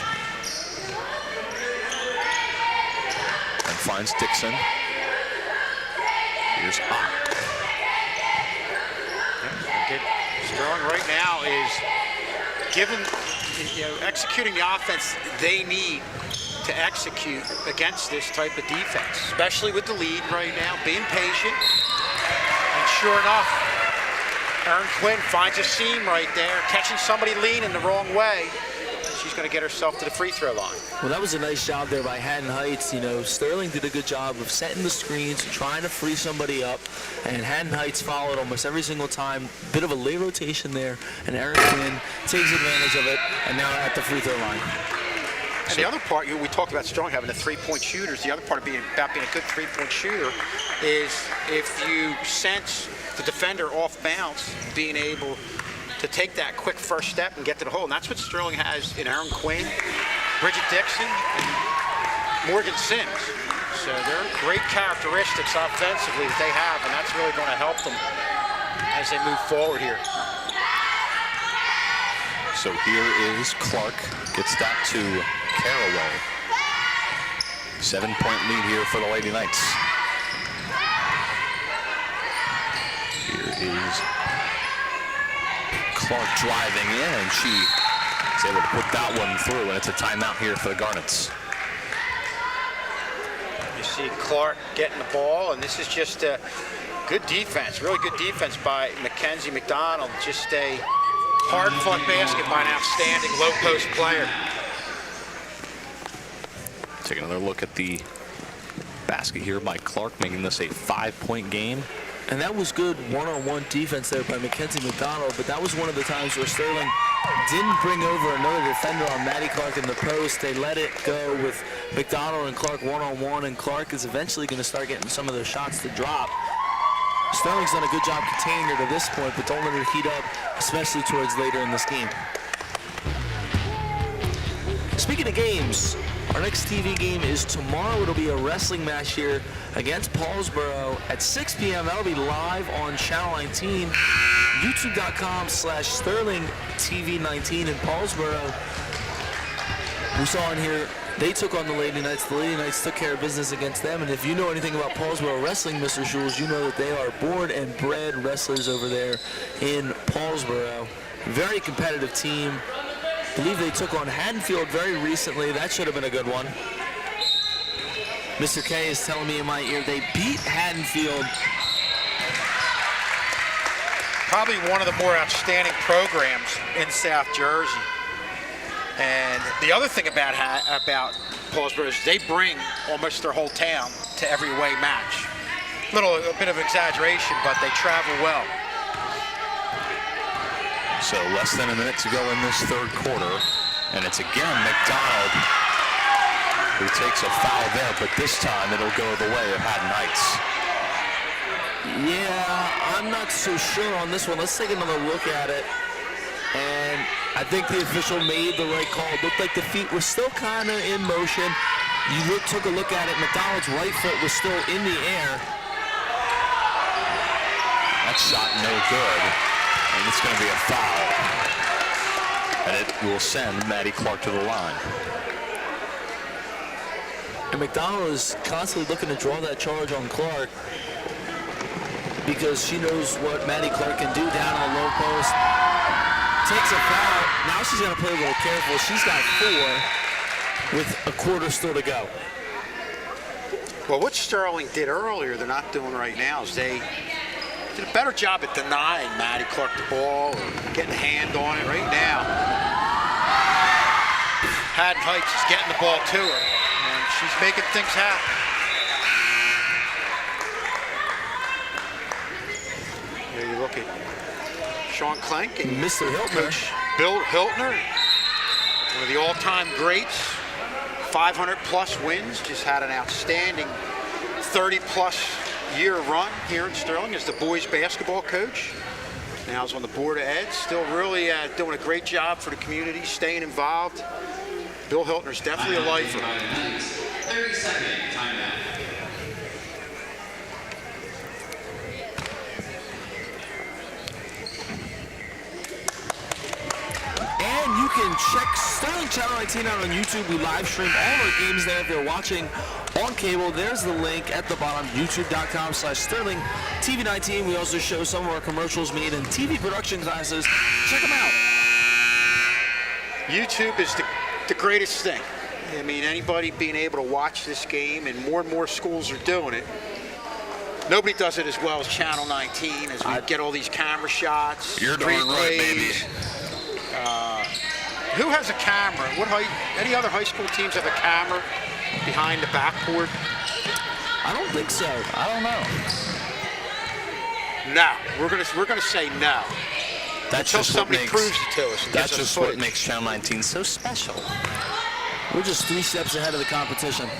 And finds Dixon. Here's Ott. Sterling right now is executing the offense they need to execute against this type of defense, especially with the lead right now, being patient. And sure enough, Erin Quinn finds a seam right there, catching somebody leaning the wrong way. She's going to get herself to the free throw line. Well, that was a nice job there by Haddon Heights. Sterling did a good job of setting the screens, trying to free somebody up, and Haddon Heights followed almost every single time. Bit of a late rotation there, and Erin Quinn takes advantage of it, and now at the free throw line. And the other part, we talked about Sterling having the three-point shooters. The other part of about being a good three-point shooter is if you sense the defender off bounce, being able to take that quick first step and get to the hole. And that's what Sterling has in Erin Quinn, Bridget Dixon, and Morgan Sims. So they're great characteristics offensively that they have, and that's really going to help them as they move forward here. So here is Clark, gets that to Caraway. 7-point lead here for the Lady Knights. Here is Clark driving in, and she is able to put that one through, and it's a timeout here for the Garnets. You see Clark getting the ball, and this is just a good defense, really good defense by Mackenzie McDonald. Just a hard-fought basket by an outstanding low-post player. Take another look at the basket here by Clark, making this a 5-point game. And that was good one-on-one defense there by Mackenzie McDonald, but that was one of the times where Sterling didn't bring over another defender on Maddie Clark in the post. They let it go with McDonald and Clark one-on-one, and Clark is eventually going to start getting some of those shots to drop. Sterling's done a good job containing her to this point, but don't let her heat up, especially towards later in this game. Speaking of games, Our next TV game is tomorrow. It'll be a wrestling match here against Paulsboro at 6 p.m. That'll be live on Channel 19, youtube.com/SterlingTV19 in Paulsboro. We saw in here, they took on the Lady Knights. The Lady Knights took care of business against them. And if you know anything about Paulsboro wrestling, Mr. Schulz, you know that they are born and bred wrestlers over there in Paulsboro. Very competitive team. I believe they took on Haddonfield very recently. That should have been a good one. Mr. K is telling me in my ear they beat Haddonfield. Probably one of the more outstanding programs in South Jersey. And the other thing about Paulsboro is they bring almost their whole town to every away match. A bit of exaggeration, but they travel well. So less than a minute to go in this third quarter, and it's again McDonald who takes a foul there, but this time it'll go the way of Haddon Heights. Yeah, I'm not so sure on this one. Let's take another look at it. And I think the official made the right call. It looked like the feet were still kind of in motion. You took a look at it. McDonald's right foot was still in the air. That shot no good, and it's going to be a foul. And it will send Maddie Clark to the line. And McDonald is constantly looking to draw that charge on Clark because she knows what Maddie Clark can do down on the low post. Takes a foul. Now she's going to play a little careful. She's got 4 with a quarter still to go. Well, what Sterling did earlier, they're not doing right now, is they did a better job at denying Maddie Clark the ball or getting a hand on it. Right now, Haddon Heights is getting the ball to her, and she's making things happen. There you look at Sean Clank and Mr. Hiltner. Coach Bill Hiltner, one of the all-time greats, 500-plus wins, just had an outstanding 30-plus year run here in Sterling as the boys basketball coach. Now he's on the Board of Ed, still really doing a great job for the community, staying involved. Bill Hiltner's definitely a lifer. 30-second timeout. And you can check Sterling Channel 19 out on YouTube. We live stream all our games there. If you're watching on cable, there's the link at the bottom, youtube.com/SterlingTV19. We also show some of our commercials made in TV production classes. Check them out. YouTube is the greatest thing. I mean, anybody being able to watch this game, and more schools are doing it. Nobody does it as well as Channel 19, as we get all these camera shots. You're darn right, baby. Who has a camera? Any other high school teams have a camera behind the backboard? I don't think so. I don't know. No, we're gonna say no. That's until just somebody what makes, proves it to us. That's just what makes Channel 19 so special. We're just 3 steps ahead of the competition.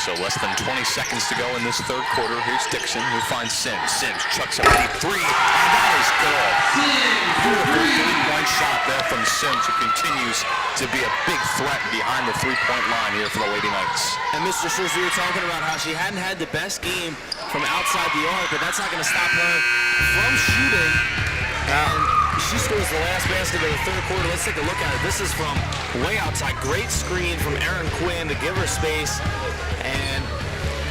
So less than 20 seconds to go in this third quarter. Here's Dixon, who finds Sims. Sims chucks a deep 3, and that is good. Beautiful 3-point shot there from Sims, who continues to be a big threat behind the 3-point line here for the Lady Knights. And Mr. Schulz, we were talking about how she hadn't had the best game from outside the arc, but that's not going to stop her from shooting. And she scores the last basket of the third quarter. Let's take a look at it. This is from way outside. Great screen from Erin Quinn to give her space. And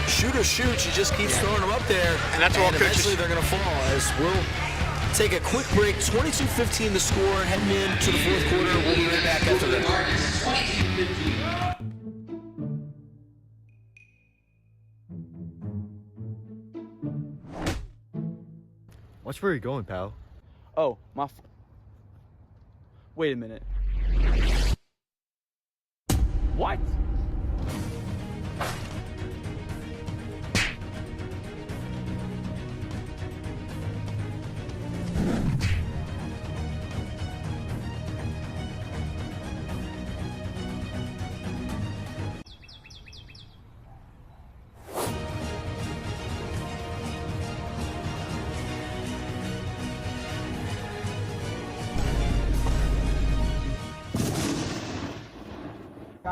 shoot or shoot, she just keeps throwing them up there. And that's all eventually they're going to fall. As we'll take a quick break. 22-15 the score. Heading into the fourth quarter. We'll be right back after that. Watch where you're going, pal. Oh, wait a minute. What?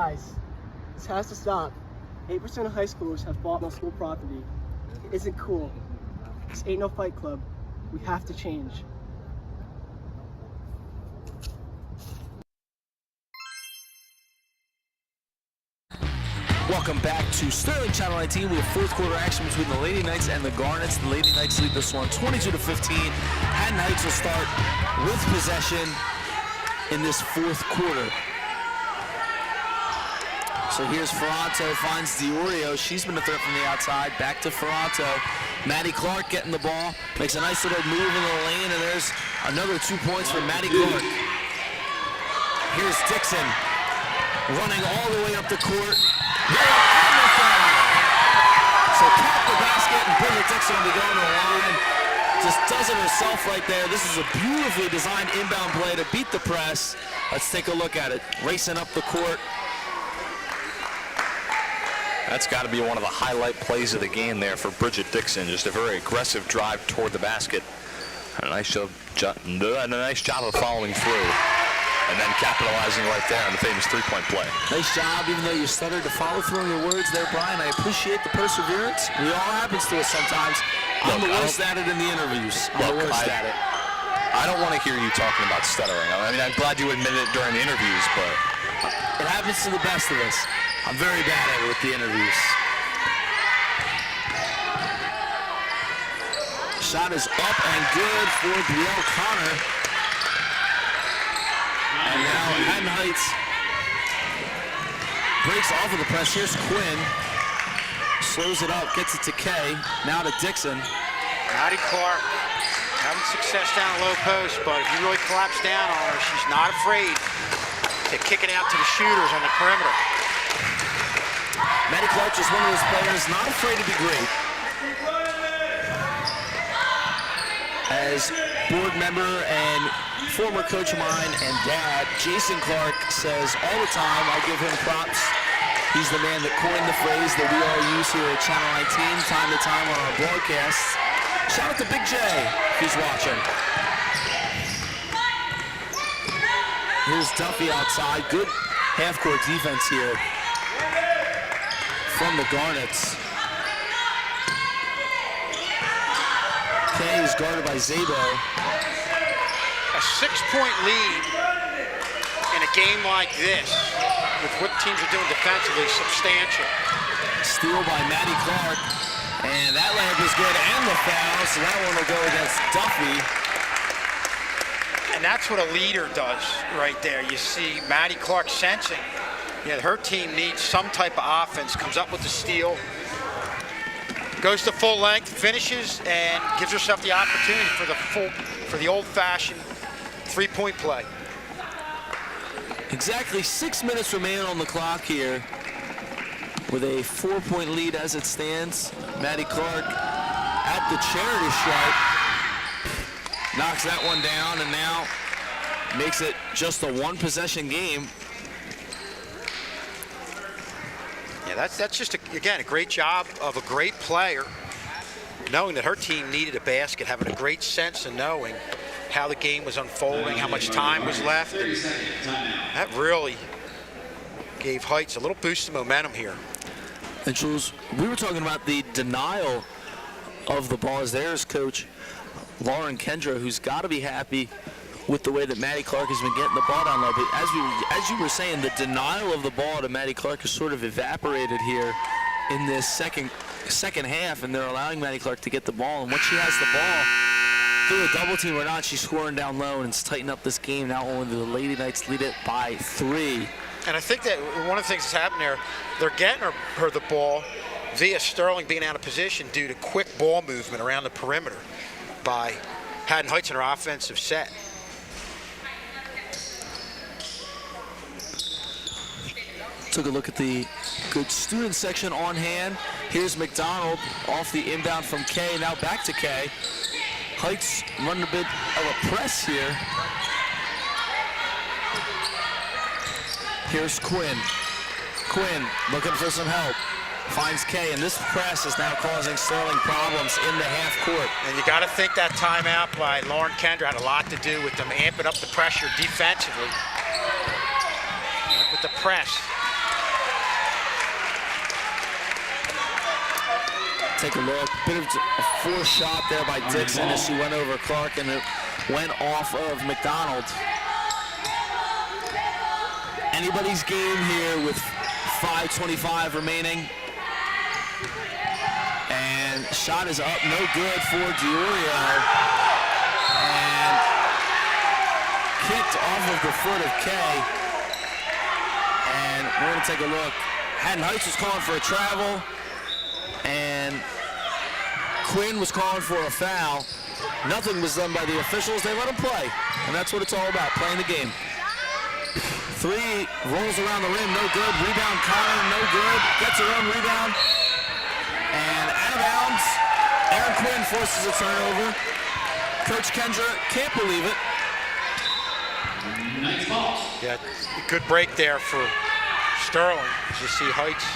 Guys, this has to stop. 8% of high schoolers have bought on school property. It isn't cool. This ain't no fight club. We have to change. Welcome back to Sterling Channel 19 with fourth quarter action between the Lady Knights and the Garnets. The Lady Knights lead this one 22-15. Haddon Heights will start with possession in this fourth quarter. So here's Ferranto, finds Diorio. She's been a threat from the outside. Back to Ferranto. Maddie Clark getting the ball. Makes a nice little move in the lane, and there's another 2 points for Maddie Clark. Here's Dixon running all the way up the court. So tap the basket and Bridget Dixon will be going to the line. Just does it herself right there. This is a beautifully designed inbound play to beat the press. Let's take a look at it. Racing up the court. That's got to be one of the highlight plays of the game there for Bridget Dixon. Just a very aggressive drive toward the basket. And a nice job of following through. And then capitalizing right there on the famous three-point play. Nice job, even though you stuttered to follow through on your words there, Brian. I appreciate the perseverance. It all happens to us sometimes. I'm the worst at it in the interviews. I'm the worst at it. I don't want to hear you talking about stuttering. I mean, I'm glad you admitted it during the interviews, but it happens to the best of us. I'm very bad at it with the interviews. Shot is up and good for Brielle Connor. And now Haddon Heights breaks off of the press. Here's Quinn. Slows it up, gets it to Kay. Now to Dixon. Maddie Clark having success down low post, but if you really collapse down on her, she's not afraid to kick it out to the shooters on the perimeter. Maddie Clark is one of those players not afraid to be great. As board member and former coach of mine and dad, Jason Clark, says all the time, I give him props. He's the man that coined the phrase that we all use here at Channel 19 time to time on our broadcasts. Shout out to Big J if he's watching. Here's Duffy outside. Good half-court defense here from the Garnets. Kay is guarded by Zabo. A 6-point lead in a game like this, with what teams are doing defensively, substantial. Steal by Maddie Clark, and that layup is good, and the foul, so that one will go against Duffy. And that's what a leader does right there. You see Maddie Clark sensing, her team needs some type of offense, comes up with the steal, goes to full length, finishes, and gives herself the opportunity for the old-fashioned three-point play. Exactly 6 minutes remaining on the clock here, with a 4-point lead as it stands. Maddie Clark at the charity stripe, knocks that one down, and now makes it just a one-possession game. Yeah, that's just, again, a great job of a great player, knowing that her team needed a basket, having a great sense of knowing how the game was unfolding, how much time was left. And that really gave Heights a little boost of momentum here. And Jules, we were talking about the denial of the ball. As there's Coach Lauren Kendra, who's got to be happy with the way that Maddie Clark has been getting the ball down low. But as you were saying, the denial of the ball to Maddie Clark has sort of evaporated here in this second half, and they're allowing Maddie Clark to get the ball. And once she has the ball, through a double team or not, she's scoring down low, and it's tightened up this game. Now only the Lady Knights lead it by 3. And I think that one of the things that's happened there, they're getting her the ball via Sterling being out of position due to quick ball movement around the perimeter by Haddon Heights in her offensive set. Took a look at the good student section on hand. Here's McDonald off the inbound from Kay. Now back to Kay. Heights running a bit of a press here. Here's Quinn. Quinn looking for some help. Finds Kay, and this press is now causing Sterling problems in the half court. And you got to think that timeout by Lauren Kendra had a lot to do with them amping up the pressure defensively with the press. Take a look. Bit of a forced shot there by Dixon as she went over Clark, and it went off of McDonald. Anybody's game here with 5:25 remaining. And shot is up, no good for Diorio. And kicked off of the foot of Kay. And we're going to take a look. Haddon Heights was calling for a travel. And Quinn was calling for a foul. Nothing was done by the officials. They let him play. And that's what it's all about, playing the game. Three rolls around the rim, no good. Rebound, Connor, no good. Gets her own rebound. And out of bounds. Aaron Quinn forces a turnover. Coach Kendra can't believe it. Nice ball. Yeah, good break there for Sterling. As you see Heights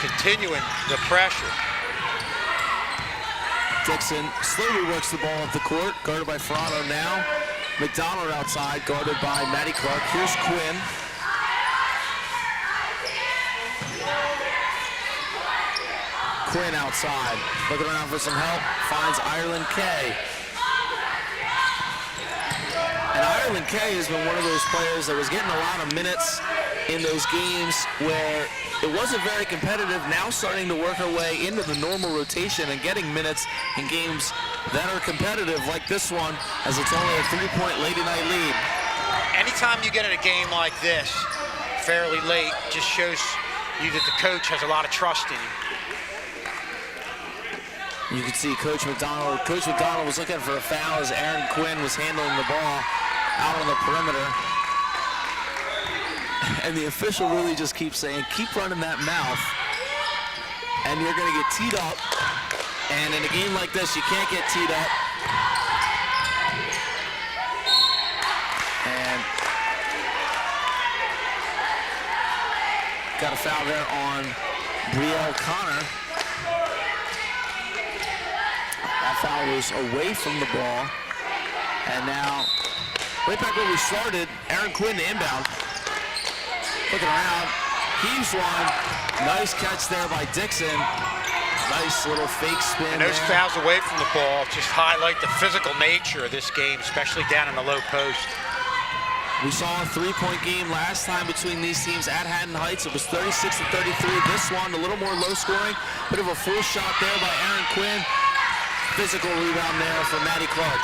continuing the pressure. Dixon slowly works the ball up the court, guarded by Ferrano now. McDonald outside, guarded by Maddie Clark. Here's Quinn. Quinn outside, looking around for some help, finds Ireland Kay. And Ireland Kay has been one of those players that was getting a lot of minutes in those games where it wasn't very competitive, now starting to work her way into the normal rotation and getting minutes in games that are competitive like this one, as it's only a 3-point Lady Night lead. Anytime you get in a game like this, fairly late, just shows you that the coach has a lot of trust in you. You can see Coach McDonald was looking for a foul as Aaron Quinn was handling the ball out on the perimeter. And the official really just keeps saying, keep running that mouth, and you're going to get teed up. And in a game like this, you can't get teed up. And got a foul there on Brielle Connor. That foul was away from the ball. And now, right back where we started, Aaron Quinn to inbound. Looking around, heaves one. Nice catch there by Dixon. Nice little fake spin. And those there. fouls away from the ball just highlight the physical nature of this game, especially down in the low post. We saw a 3-point game last time between these teams at Haddon Heights. It was 36-33. This one, a little more low scoring. Bit of a forced shot there by Aaron Quinn. Physical rebound there for Maddie Clark.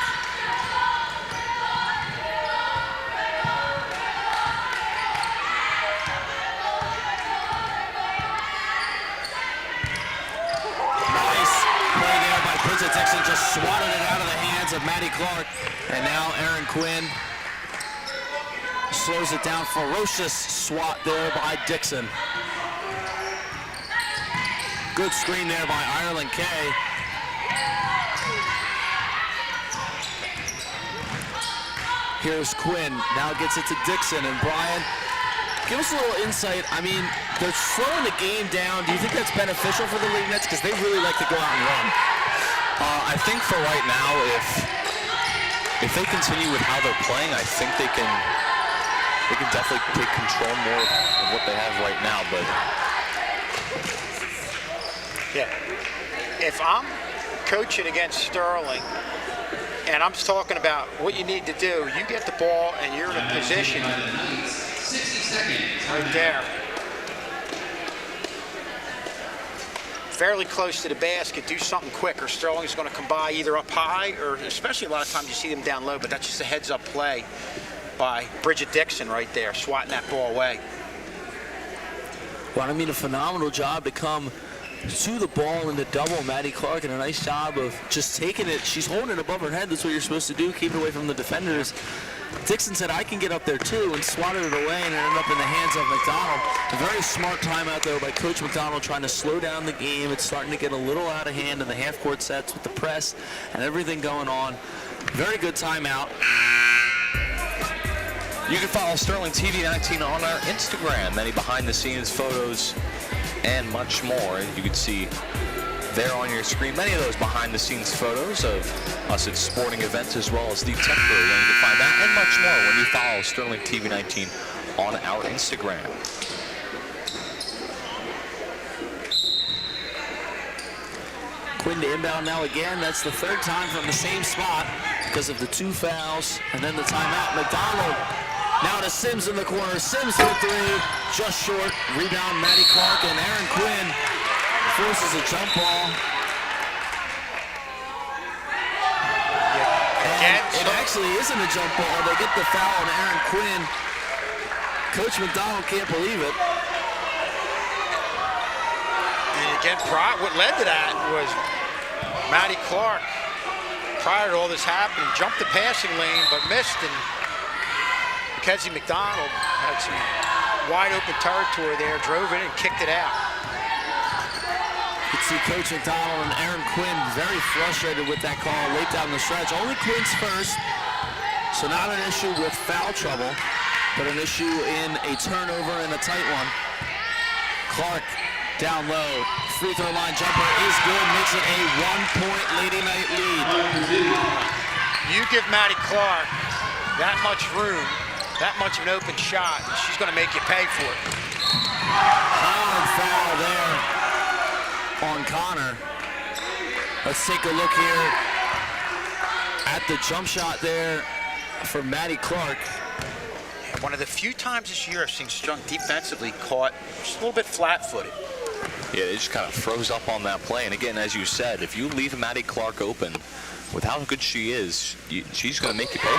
Dixon just swatted it out of the hands of Maddie Clark. And now Aaron Quinn slows it down. Ferocious swat there by Dixon. Good screen there by Ireland Kay. Here's Quinn, now gets it to Dixon. And Brian, give us a little insight. I mean, they're slowing the game down. Do you think that's beneficial for the Lady Nets? Because they really like to go out and run. I think for right now, if they continue with how they're playing, I think they can definitely take control more of what they have right now. But yeah, if I'm coaching against Sterling and I'm talking about what you need to do, you get the ball and you're in a position 60 seconds. right there, fairly close to the basket, do something quick, or Sterling's going to come by either up high, or especially a lot of times you see them down low, but that's just a heads-up play by Bridget Dixon right there, swatting that ball away. Well, I mean, a phenomenal job to come to the ball in the double. Maddie Clark, and a nice job of just taking it. She's holding it above her head. That's what you're supposed to do, keep it away from the defenders. Dixon said, I can get up there too, and swatted it away, and it ended up in the hands of McDonald. A very smart timeout, though, by Coach McDonald, trying to slow down the game. It's starting to get a little out of hand in the half-court sets with the press and everything going on. Very good timeout. you can follow Sterling TV 19 on our Instagram. Many behind-the-scenes photos and much more. You can see there on your screen many of those behind-the-scenes photos of us at sporting events, as well as the tech program. You can find that and much more when you follow Sterling TV 19 on our Instagram. Quinn to inbound now again. That's the third time from the same spot because of the 2 fouls and then the timeout. McDonald now to Sims in the corner. Sims for 3, just short. Rebound, Maddie Clark, and Aaron Quinn forces a jump ball. It actually isn't a jump ball. They get the foul on Aaron Quinn. Coach McDonald can't believe it. And again, what led to that was Maddie Clark, prior to all this happening, jumped the passing lane but missed, and Mackenzie McDonald had some wide open territory there, drove in and kicked it out. You can see Coach McDonald and Aaron Quinn very frustrated with that call late down the stretch. Only Quinn's first, so not an issue with foul trouble, but an issue in a turnover and a tight one. Clark down low, free throw line jumper is good, makes it a 1-point Lady Knight lead. You give Maddie Clark that much room, that much of an open shot, and she's going to make you pay for it. Hard foul there on Connor. Let's take a look here at the jump shot there for Maddie Clark. One of the few times this year I've seen Strunk defensively caught just a little bit flat-footed. Yeah, they just kind of froze up on that play. And again, as you said, if you leave Maddie Clark open, with how good she is, she's going to make you pay for it.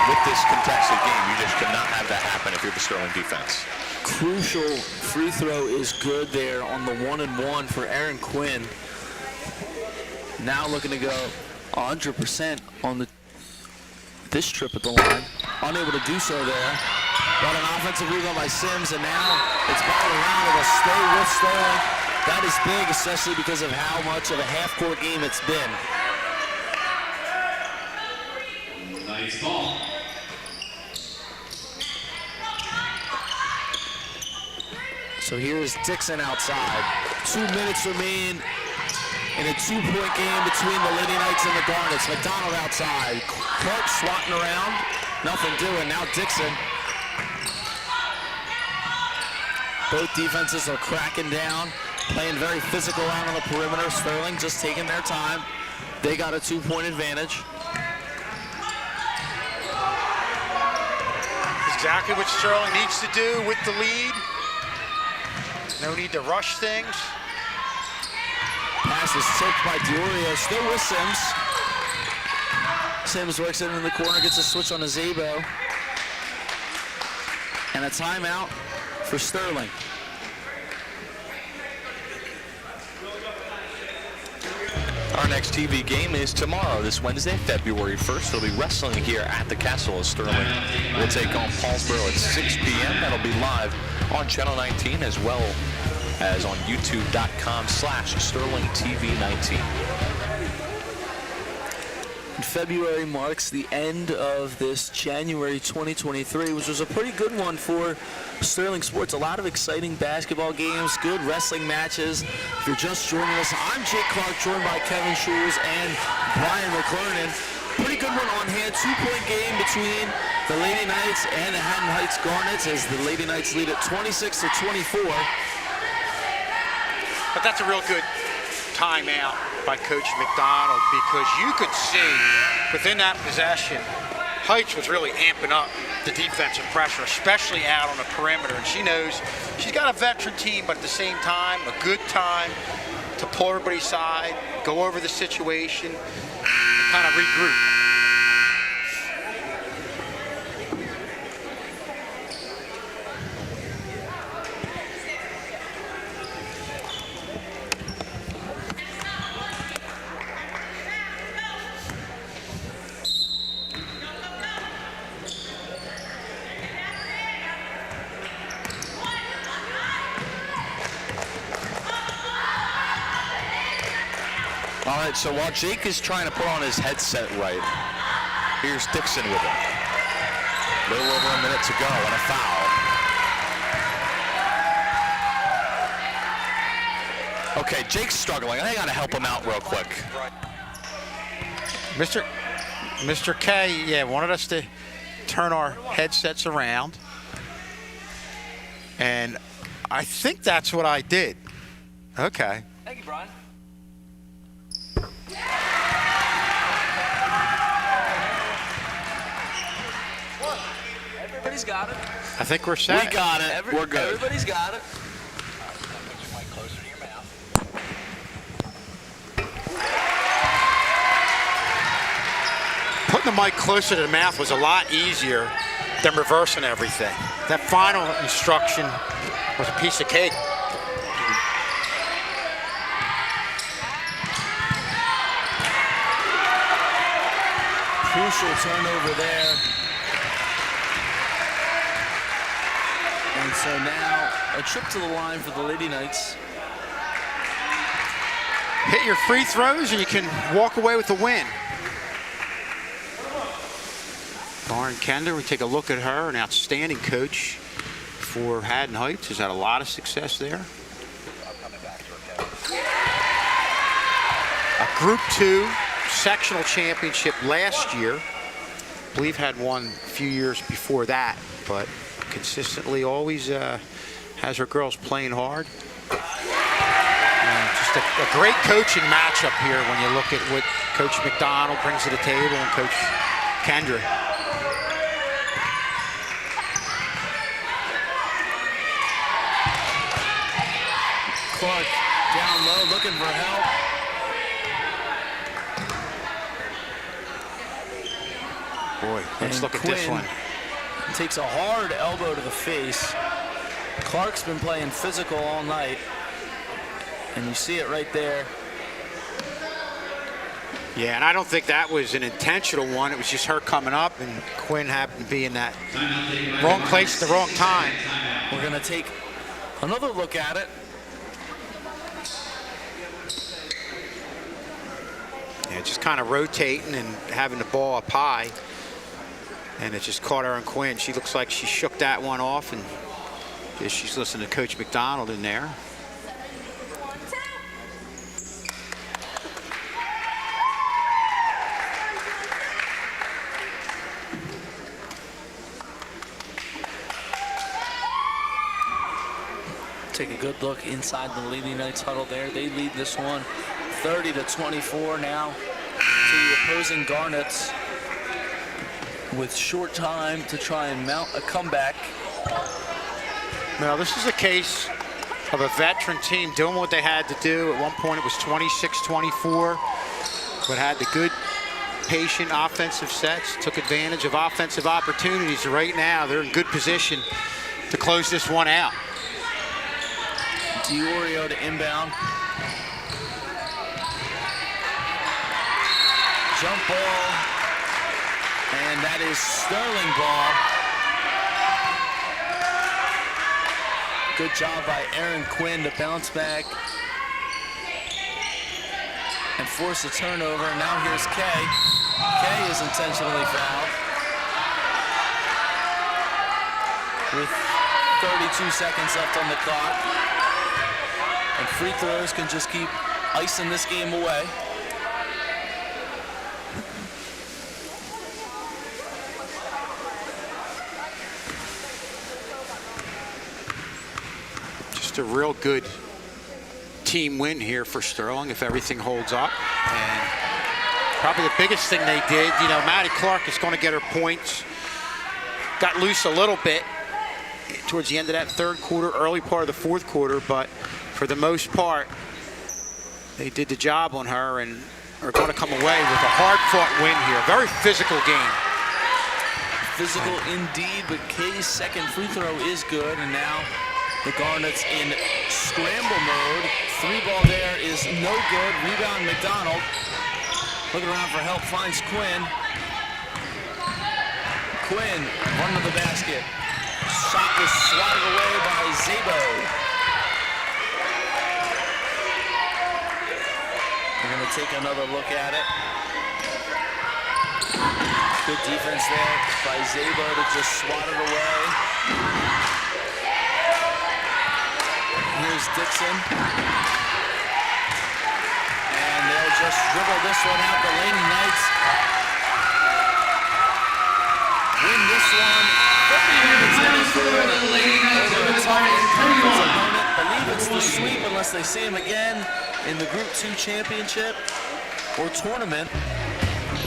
With this contested game, you just cannot have that happen if you're the Sterling defense. Crucial free throw is good there on the 1-and-1 for Aaron Quinn. Now looking to go 100% on this trip at the line. Unable to do so there. But an offensive rebound by Sims, and now it's balled around with a stay with Sterling. That is big, especially because of how much of a half-court game it's been. Nice ball. So here's Dixon outside. 2 minutes remain in a 2-point game between the Lady Knights and the Garnets. McDonald outside. Clark swatting around. Nothing doing. Now Dixon. Both defenses are cracking down, playing very physical out on the perimeter. Sterling just taking their time. They got a 2-point advantage. Exactly what Sterling needs to do with the lead. No need to rush things. Pass is tipped by Diorio, still with Sims. Sims works it in the corner, gets a switch on a Zabo. And a timeout for Sterling. Our next TV game is tomorrow, this Wednesday, February 1st. There'll be wrestling here at the Castle as Sterling will take on Paulsboro at 6 p.m. That'll be live on Channel 19 as well as on youtube.com/SterlingTV19. February marks the end of this January 2023, which was a pretty good one for Sterling sports. A lot of exciting basketball games, good wrestling matches. If you're just joining us, I'm Jake Clark, joined by Kevin Shoes and Brian McClernand. Pretty good one on hand. 2-point game between the Lady Knights and the Haddon Heights Garnets as the Lady Knights lead at 26-24. But that's a real good timeout by Coach McDonald, because you could see within that possession, Heights was really amping up the defensive pressure, especially out on the perimeter. And she knows she's got a veteran team, but at the same time, a good time to pull everybody's side, go over the situation, and kind of regroup. All right, so while Jake is trying to put on his headset right, here's Dixon with it. A little over a minute to go and a foul. Okay, Jake's struggling. I gotta help him out real quick. Mr. K, wanted us to turn our headsets around. And I think that's what I did. Okay. Thank you, Brian. got it? I think we're set. We got it. We're good. Everybody's got it. Putting the mic closer to the mouth was a lot easier than reversing everything. That final instruction was a piece of cake. Crucial turnover there. And so now a trip to the line for the Lady Knights. Hit your free throws and you can walk away with the win. Lauren Kender, we take a look at her, an outstanding coach for Haddon Heights. Has had a lot of success there. A Group 2 sectional championship last year. I believe had one a few years before that, but consistently always has her girls playing hard. And just a great coaching matchup here when you look at what Coach McDonald brings to the table and Coach Kendra. Clark down low, looking for help. Boy, let's look at this one. Takes a hard elbow to the face. Clark's been playing physical all night, and you see it right there. Yeah, and I don't think that was an intentional one. It was just her coming up, and Quinn happened to be in that wrong place at the wrong time. We're going to take another look at it. Yeah, just kind of rotating and having the ball up high. And it just caught her on Quinn. She looks like she shook that one off, and she's listening to Coach McDonald in there. Take a good look inside the Lady Knights huddle there. They lead this one 30-24 now to the opposing Garnets, with short time to try and mount a comeback. Now, this is a case of a veteran team doing what they had to do. At one point, it was 26-24, but had the good, patient offensive sets, took advantage of offensive opportunities. Right now, they're in good position to close this one out. Diorio to inbound. Jump ball. And that is Sterling ball. Good job by Erin Quinn to bounce back and force a turnover. Now here's Kay. Kay is intentionally fouled with 32 seconds left on the clock. And free throws can just keep icing this game away. Just a real good team win here for Sterling if everything holds up. And probably the biggest thing they did, you know, Maddie Clark is going to get her points. Got loose a little bit towards the end of that third quarter, early part of the fourth quarter, but for the most part, they did the job on her and are going to come away with a hard-fought win here. Very physical game. Physical indeed, but Kay's second free throw is good, and now the Garnets in scramble mode. Three ball there is no good. Rebound McDonald. Looking around for help, finds Quinn. Quinn, run to the basket. Shot was swatted away by Zabo. We're going to take another look at it. Good defense there by Zabo to just swat it away. Here's Dixon. And they'll just dribble this one out. The Lady Knights win this one. 50-24. Believe it's the sweep unless they see him again in the Group 2 championship or tournament.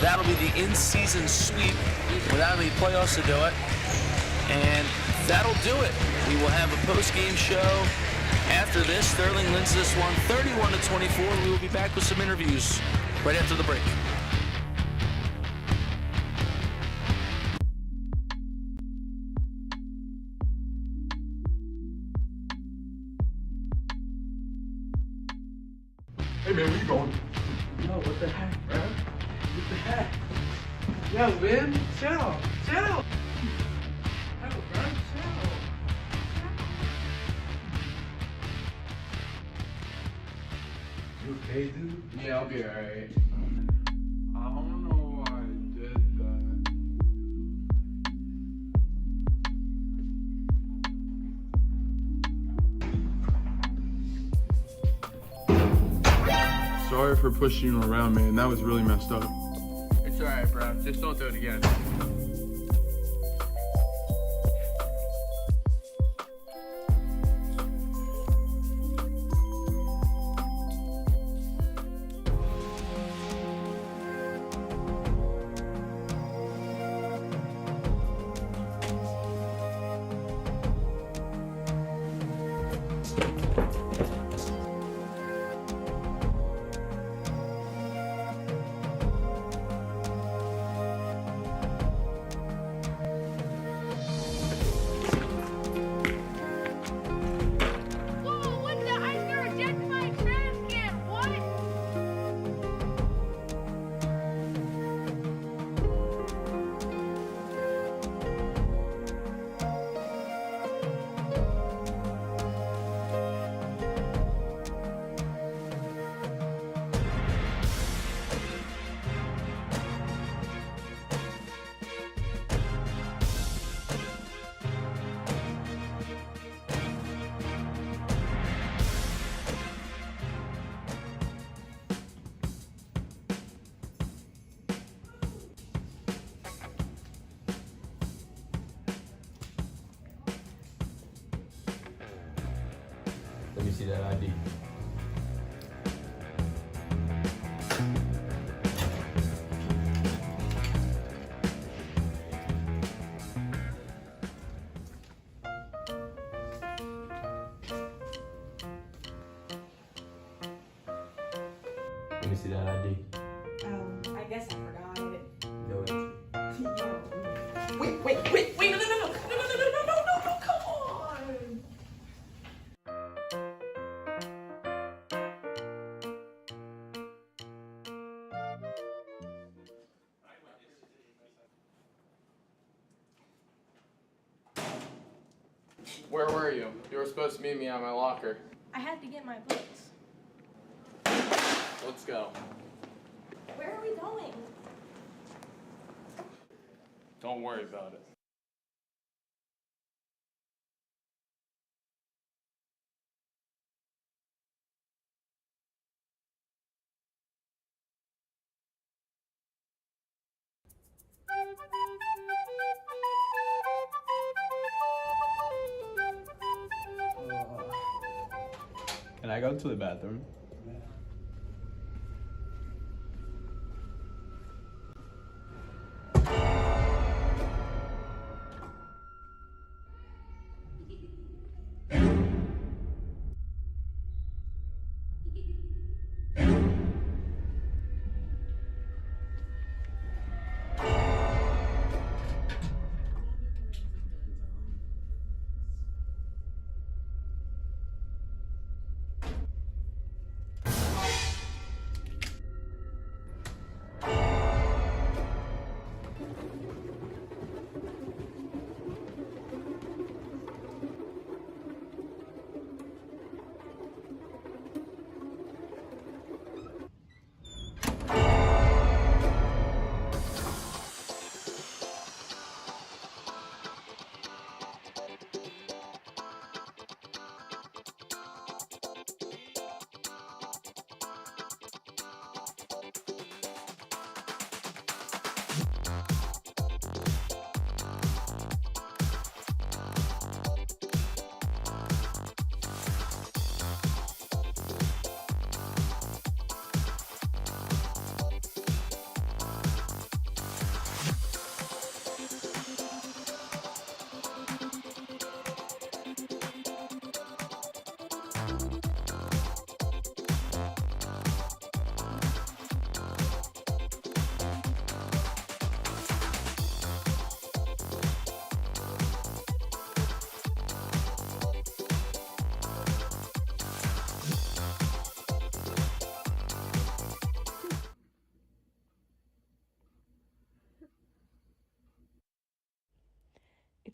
That'll be the in-season sweep without any playoffs to do it. And that'll do it. We will have a post-game show after this. Sterling wins this one 31-24. We will be back with some interviews right after the break. Hey man, where you going? Yo, what the heck, bro? What the heck? Yo, man, chill. Yo, bro, chill. You okay, dude? Yeah, I'll be alright. I don't know why I did that. Sorry for pushing you around, man. That was really messed up. It's alright, bro. Just don't do it again. Let me see that ID. Let me see that ID. I guess I forgot it. No answer. Wait, no, come on! Where were you? You were supposed to meet me at my locker. I had to get my books. Let's go. Where are we going? Don't worry about it. Can I go to the bathroom?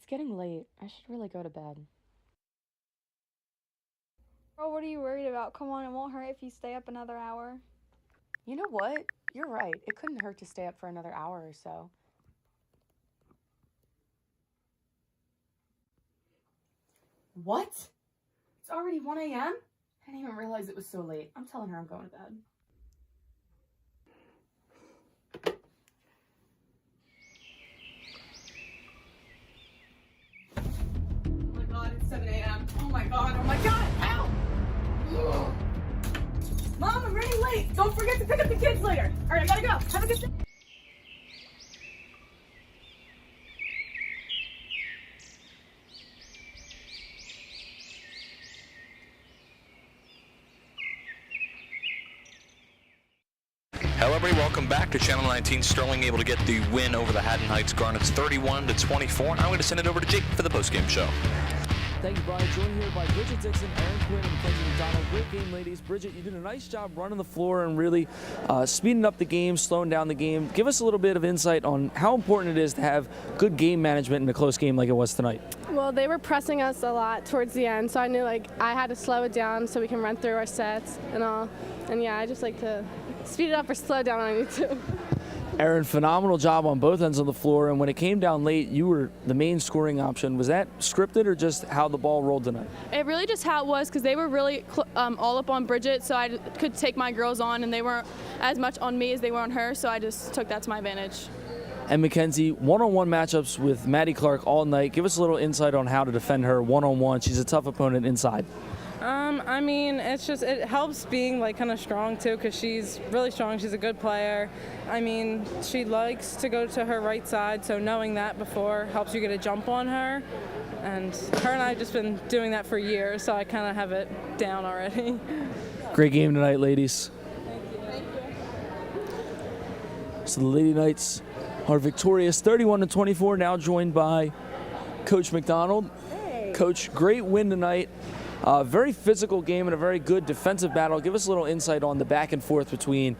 It's getting late. I should really go to bed. Oh, what are you worried about? Come on, it won't hurt if you stay up another hour. You know what? You're right. It couldn't hurt to stay up for another hour or so. What? It's already 1 a.m.? I didn't even realize it was so late. I'm telling her I'm going to bed. Oh my god, it's 7 a.m. Oh my god, ow! Ugh. Mom, I'm running late. Don't forget to pick up the kids later. All right, I gotta go. Have a good day. Hello, everybody. Welcome back to Channel 19. Sterling able to get the win over the Haddon Heights Garnets 31-24. I'm going to send it over to Jake for the postgame show. Thank you, Brian. Joined here by Bridget Dixon, Aaron Quinn, and Mackenzie McDonald. Great game, ladies. Bridget, you did a nice job running the floor and really speeding up the game, slowing down the game. Give us a little bit of insight on how important it is to have good game management in a close game like it was tonight. Well, they were pressing us a lot towards the end, so I knew I had to slow it down so we can run through our sets and all. And yeah, I just like to speed it up or slow it down when I need to. Aaron, phenomenal job on both ends of the floor, and when it came down late, you were the main scoring option. Was that scripted or just how the ball rolled tonight? It really just how it was because they were really all up on Bridget, so I could take my girls on, and they weren't as much on me as they were on her, so I just took that to my advantage. And Mackenzie, one-on-one matchups with Maddie Clark all night. Give us a little insight on how to defend her one-on-one. She's a tough opponent inside. I mean, it helps being kind of strong too, because she's really strong. She's a good player. I mean, she likes to go to her right side, so knowing that before helps you get a jump on her. And her and I have just been doing that for years, so I kind of have it down already. Great game tonight, ladies. Thank you. So the Lady Knights are victorious 31-24, now joined by Coach McDonald. Hey. Coach, great win tonight. Very physical game and a very good defensive battle. Give us a little insight on the back and forth between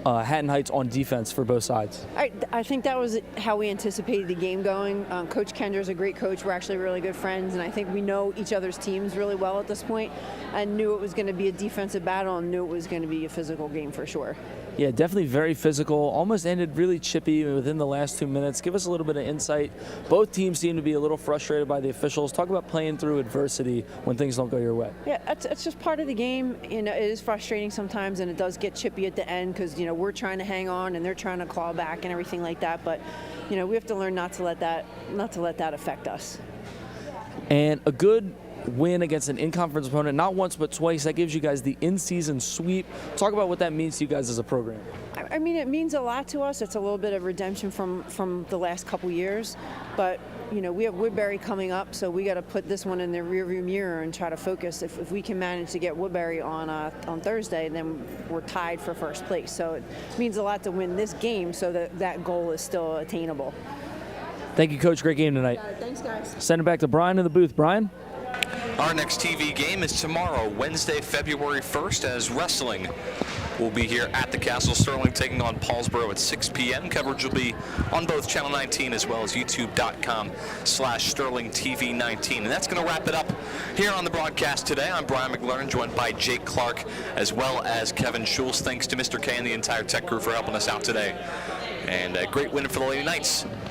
Haddon Heights on defense for both sides. I think that was how we anticipated the game going. Coach Kender's a great coach. We're actually really good friends, and I think we know each other's teams really well at this point. I knew it was going to be a defensive battle and knew it was going to be a physical game for sure. Yeah, definitely very physical. Almost ended really chippy within the last 2 minutes. Give us a little bit of insight. Both teams seem to be a little frustrated by the officials. Talk about playing through adversity when things don't go your way. Yeah, it's just part of the game. It is frustrating sometimes, and it does get chippy at the end because we're trying to hang on and they're trying to claw back and everything like that. But we have to learn not to let that affect us. And a good win against an in-conference opponent, not once but twice. That gives you guys the in-season sweep. Talk about what that means to you guys as a program. I mean, it means a lot to us. It's a little bit of redemption from the last couple years, but we have Woodbury coming up, so we got to put this one in the rearview mirror and try to focus. If we can manage to get Woodbury on Thursday, then we're tied for first place. So it means a lot to win this game, so that goal is still attainable. Thank you, Coach. Great game tonight. Thanks, guys. Send it back to Brian in the booth. Brian? Our next TV game is tomorrow, Wednesday, February 1st, as wrestling will be here at the Castle. Sterling taking on Paulsboro at 6 p.m. Coverage will be on both Channel 19 as well as youtube.com/SterlingTV19. And that's going to wrap it up here on the broadcast today. I'm Brian McLaren, joined by Jake Clark as well as Kevin Schultz. Thanks to Mr. K and the entire tech crew for helping us out today. And a great win for the Lady Knights.